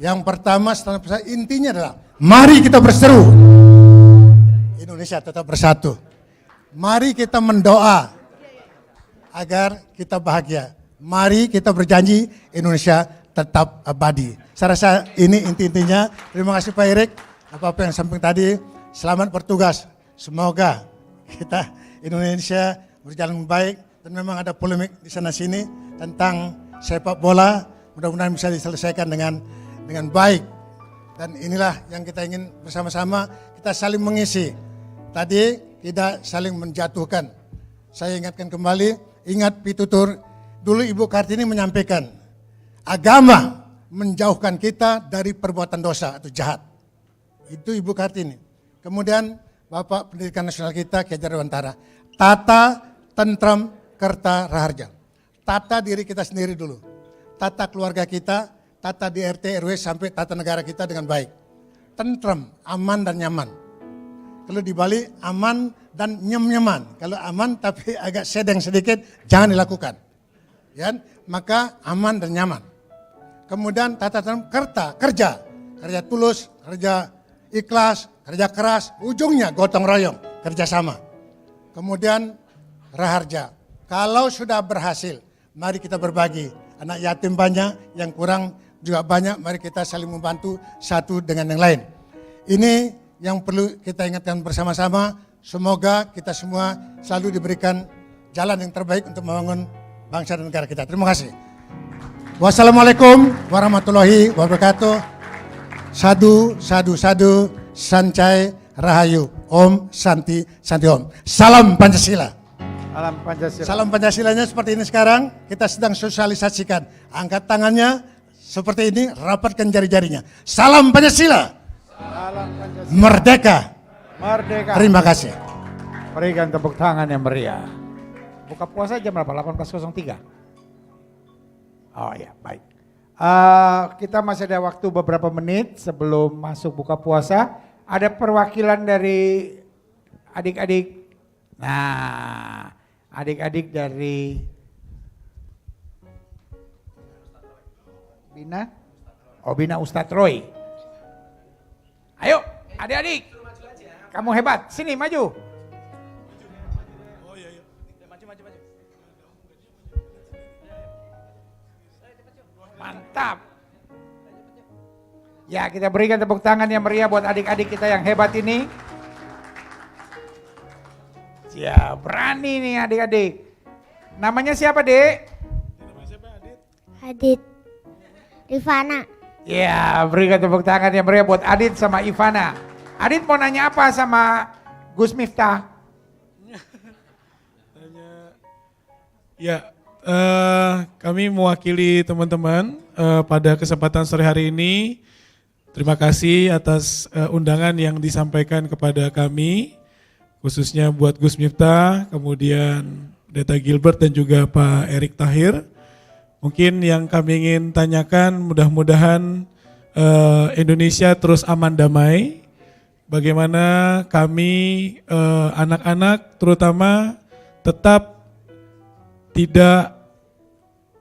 Speaker 6: Yang pertama stansa intinya adalah mari kita berseru, Indonesia tetap bersatu. Mari kita mendoa agar kita bahagia. Mari kita berjanji Indonesia tetap abadi. Saya rasa ini inti-intinya. Terima kasih Pak Erick. Apa-apa yang samping tadi, selamat bertugas. Semoga kita Indonesia berjalan baik. Dan memang ada polemik di sana-sini tentang sepak bola. Mudah-mudahan bisa diselesaikan dengan baik. Dan inilah yang kita ingin bersama-sama, kita saling mengisi. Tadi tidak saling menjatuhkan. Saya ingatkan kembali, ingat pitutur, dulu Ibu Kartini menyampaikan, agama menjauhkan kita dari perbuatan dosa atau jahat. Itu Ibu Kartini. Kemudian Bapak Pendidikan Nasional kita, Ki Hajar Dewantara, tata, tentram, kerta, raharja. Tata diri kita sendiri dulu. Tata keluarga kita, tata di RT, RW, sampai tata negara kita dengan baik. tentrem, aman dan nyaman. Kalau di Bali aman dan nyem-nyaman. Kalau aman tapi agak sedang sedikit, jangan dilakukan. Ya, maka aman dan nyaman. Kemudian tata tertib kerja tulus, kerja ikhlas, kerja keras, ujungnya gotong royong, kerjasama. Kemudian raharja. Kalau sudah berhasil, mari kita berbagi. Anak yatim banyak, yang kurang juga banyak, mari kita saling membantu satu dengan yang lain. Ini yang perlu kita ingatkan bersama-sama. Semoga kita semua selalu diberikan jalan yang terbaik untuk membangun bangsa dan negara kita. Terima kasih. Wassalamualaikum warahmatullahi wabarakatuh. Sadu, sadu, sadu, sancai, rahayu. Om, Santi, Santi Om. Salam Pancasila.
Speaker 2: Salam Pancasila.
Speaker 6: Salam Pancasilanya seperti ini sekarang. Kita sedang sosialisasikan. Angkat tangannya seperti ini, rapatkan jari-jarinya. Salam Pancasila.
Speaker 2: Salam Pancasila.
Speaker 6: Merdeka.
Speaker 2: Merdeka.
Speaker 6: Terima kasih.
Speaker 2: Berikan tepuk tangan yang meriah. Buka puasa jam berapa? 18.03. Oh ya, baik. Kita masih ada waktu beberapa menit sebelum masuk buka puasa. Ada perwakilan dari adik-adik. Nah, adik-adik dari Bina. Oh, Bina Ustadz Roy. Ayo, adik-adik. Kamu hebat. Sini maju. Mantap. Ya, kita berikan tepuk tangan yang meriah buat adik-adik kita yang hebat ini. Ya, berani nih adik-adik. Namanya siapa, Dek?
Speaker 7: Adit Rifana.
Speaker 2: Ya, berikan tepuk tangan yang meriah buat Adit sama Ivana. Adit mau nanya apa sama Gus Miftah?
Speaker 8: Ya, kami mewakili teman-teman pada kesempatan sore hari ini. Terima kasih atas undangan yang disampaikan kepada kami, khususnya buat Gus Miftah, kemudian Deta Gilbert dan juga Pak Erick Tahir. Mungkin yang kami ingin tanyakan, mudah-mudahan Indonesia terus aman damai. Bagaimana kami anak-anak terutama tetap tidak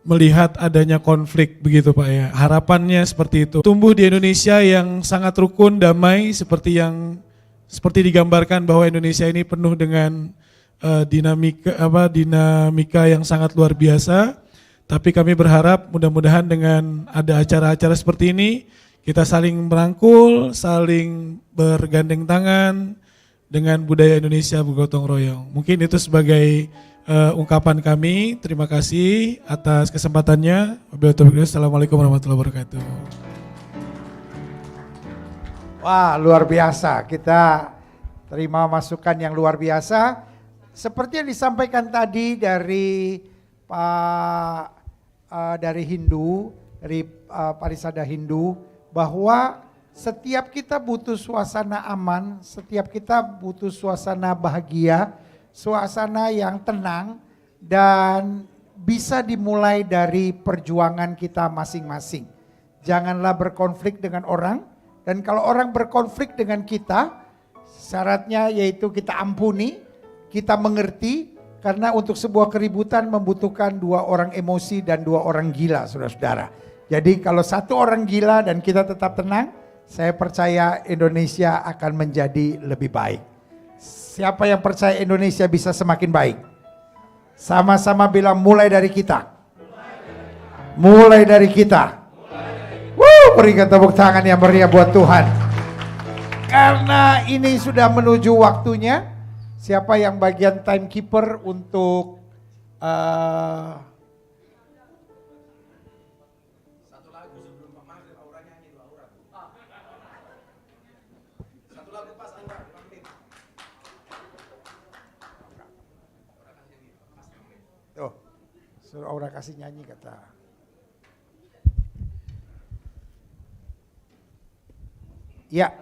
Speaker 8: melihat adanya konflik begitu Pak ya. Harapannya seperti itu. Tumbuh di Indonesia yang sangat rukun, damai seperti digambarkan bahwa Indonesia ini penuh dengan dinamika yang sangat luar biasa. Tapi kami berharap mudah-mudahan dengan ada acara-acara seperti ini kita saling merangkul, saling bergandeng tangan dengan budaya Indonesia bergotong royong. Mungkin itu sebagai ungkapan kami. Terima kasih atas kesempatannya. Assalamualaikum warahmatullahi wabarakatuh.
Speaker 2: Wah, luar biasa. Kita terima masukan yang luar biasa. Seperti yang disampaikan tadi dari Pak dari Hindu, dari Parisada Hindu, bahwa setiap kita butuh suasana aman, setiap kita butuh suasana bahagia, suasana yang tenang, dan bisa dimulai dari perjuangan kita masing-masing. Janganlah berkonflik dengan orang, dan kalau orang berkonflik dengan kita, syaratnya yaitu kita ampuni, kita mengerti, karena untuk sebuah keributan membutuhkan dua orang emosi dan dua orang gila, saudara-saudara. Jadi kalau satu orang gila dan kita tetap tenang, saya percaya Indonesia akan menjadi lebih baik. Siapa yang percaya Indonesia bisa semakin baik? Sama-sama bilang mulai dari kita. Mulai dari kita. Berikan tepuk tangan yang meriah buat Tuhan. Karena ini sudah menuju waktunya. Siapa yang bagian timekeeper untuk
Speaker 1: Satu lagu sebelum Pak Maghrib Aura nyanyi 2 Aura. Satu lagu pas Aura 5 menit.
Speaker 2: Tuh, suruh Aura kasih nyanyi kata. Ya,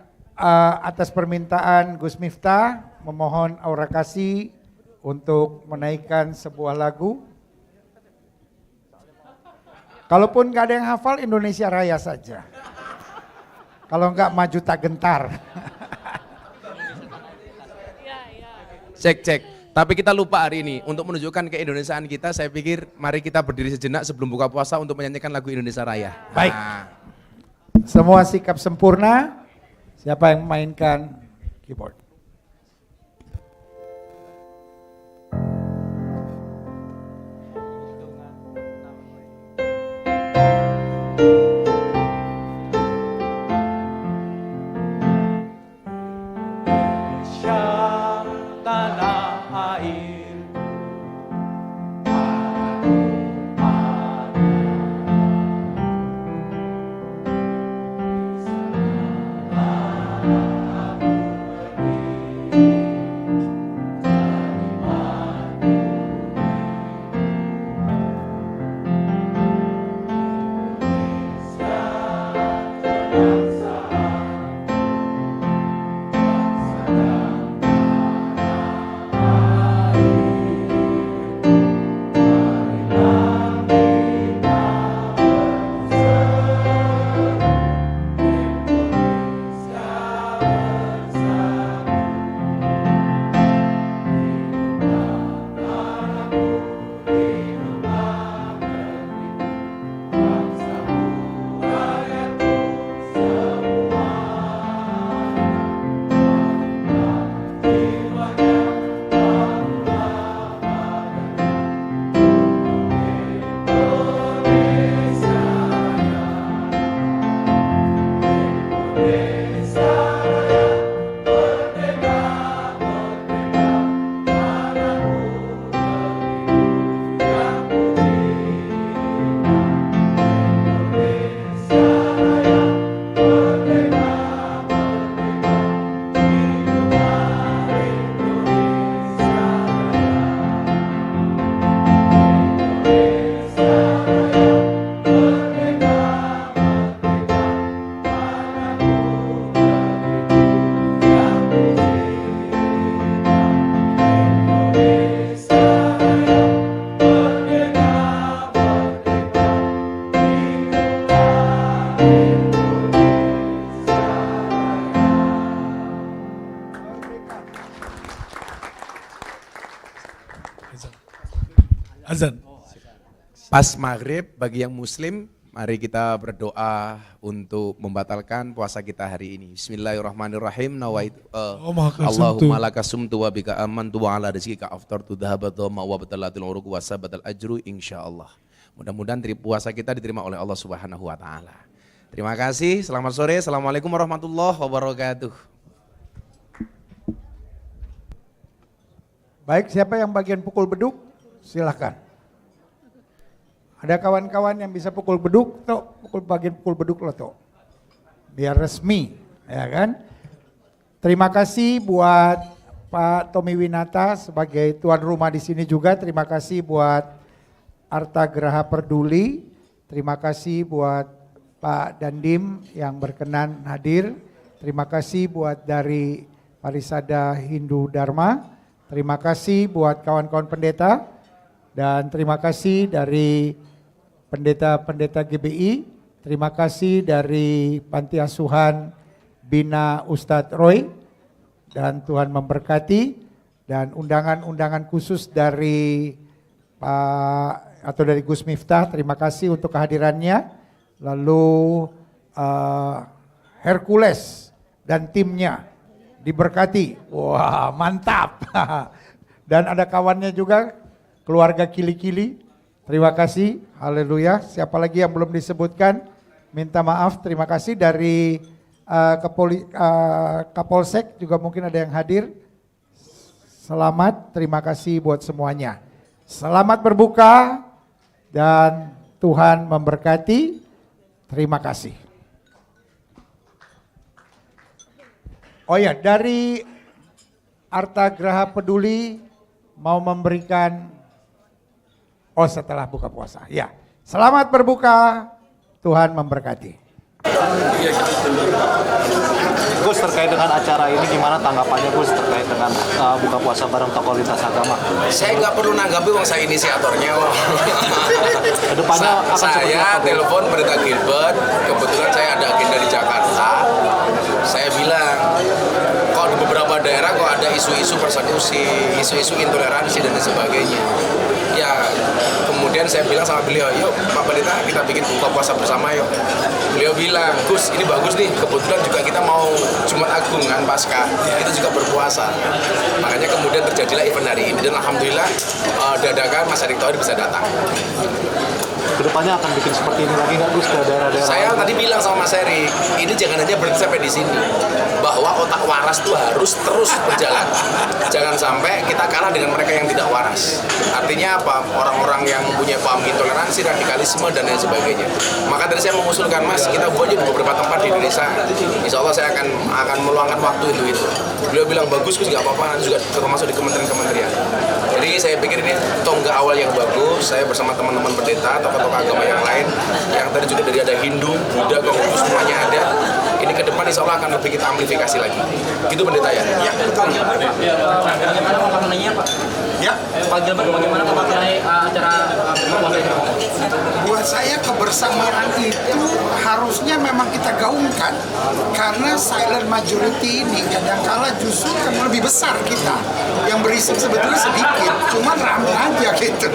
Speaker 2: atas permintaan Gus Miftah, memohon Aura kasih untuk menaikkan sebuah lagu. Kalaupun gak ada yang hafal, Indonesia Raya saja. Kalau enggak maju tak gentar.
Speaker 1: Cek. Tapi kita lupa hari ini untuk menunjukkan keindonesiaan kita. Saya pikir mari kita berdiri sejenak sebelum buka puasa untuk menyanyikan lagu Indonesia Raya.
Speaker 2: Baik.
Speaker 1: Nah,
Speaker 2: Semua sikap sempurna. Siapa yang mainkan keyboard?
Speaker 8: Azan.
Speaker 1: pas maghrib bagi yang muslim, mari kita berdoa untuk membatalkan puasa kita hari ini. Bismillahirrahmanirrahim. Nawaitu Allahumma laka sumtu wa bika amantu wa ala rizqika aftartu dhahabat dhamma wa batalatil uruq wa sabatal ajru insyaallah. Mudah-mudahan puasa kita diterima oleh Allah Subhanahu wa taala. Terima kasih. Selamat sore. Assalamualaikum warahmatullahi wabarakatuh.
Speaker 2: Baik, siapa yang bagian pukul beduk? Silahkan. Ada kawan-kawan yang bisa pukul beduk, toh bagian pukul beduk lo toh. Biar resmi, ya kan? Terima kasih buat Pak Tommy Winata sebagai tuan rumah di sini juga. Terima kasih buat Arta Graha Peduli. Terima kasih buat Pak Dandim yang berkenan hadir. Terima kasih buat dari Parisada Hindu Dharma. Terima kasih buat kawan-kawan pendeta. Dan terima kasih dari pendeta-pendeta GBI, terima kasih dari Panti Asuhan Bina Ustadz Roy, dan Tuhan memberkati, dan undangan-undangan khusus dari Pak atau dari Gus Miftah, terima kasih untuk kehadirannya, lalu Hercules dan timnya diberkati, wah mantap, dan ada kawannya juga, keluarga Kili-Kili. Terima kasih, haleluya. Siapa lagi yang belum disebutkan, minta maaf. Terima kasih dari Kapolsek juga mungkin ada yang hadir. Selamat, terima kasih buat semuanya. Selamat berbuka dan Tuhan memberkati. Terima kasih. Oh ya, dari Arta Graha Peduli mau memberikan. Oh, setelah buka puasa, ya. Selamat berbuka, Tuhan memberkati.
Speaker 9: Gus, terkait dengan acara ini gimana tanggapannya Gus terkait dengan buka puasa bareng tokoh lintas agama?
Speaker 10: Saya nggak perlu nanggapi, wong saya inisiatornya.
Speaker 9: Kedepannya akan seperti
Speaker 10: saya
Speaker 9: apa?
Speaker 10: telepon Pendeta Gilbert, kebetulan saya ada agenda di Jakarta. daerah kok ada isu-isu persekusi, isu-isu intoleransi dan sebagainya. Ya kemudian saya bilang sama beliau, yuk Pak Pendeta kita bikin buka puasa bersama yuk. Beliau bilang, Gus ini bagus nih, kebetulan juga kita mau Jumat Agung kan Paskah, kita juga berpuasa. Makanya kemudian terjadilah event hari ini dan alhamdulillah dadakan Mas Erick Thohir bisa datang.
Speaker 9: Kedepannya akan bikin seperti ini lagi nggak Gus ke daerah-daerah?
Speaker 10: Saya tadi bilang sama Mas Erick, ini jangan hanya berhenti sampai di sini, bahwa otak waras itu harus terus berjalan. Jangan sampai kita kalah dengan mereka yang tidak waras. Artinya apa? Orang-orang yang mempunyai paham intoleransi, radikalisme dan lain sebagainya. Maka tadi saya mengusulkan, Mas, kita buat di beberapa tempat di Indonesia. Insya Allah saya akan meluangkan waktu untuk itu. Beliau bilang bagus, Gus, nggak apa-apa, nanti juga termasuk di kementerian-kementerian. Jadi saya pikir ini tonggak awal yang bagus. Saya bersama teman-teman pendeta, tokoh-tokoh agama yang lain, yang tadi juga dari ada Hindu, Buddha, Konghucu, semuanya ada. Ini ke depan insya Allah akan lebih kita amplifikasi lagi. Gitu pendeta ya? Ya, betul.
Speaker 11: Bagaimana maknanya Pak?
Speaker 10: Ya.
Speaker 11: Pak Gilbert, bagaimana memaknai acara buka puasa ini?
Speaker 12: Buat saya kebersamaan itu harusnya memang kita gaungkan karena silent majority ini kadang-kala justru kan lebih besar kita yang berisik sebetulnya sedikit, cuman ramai aja gitu.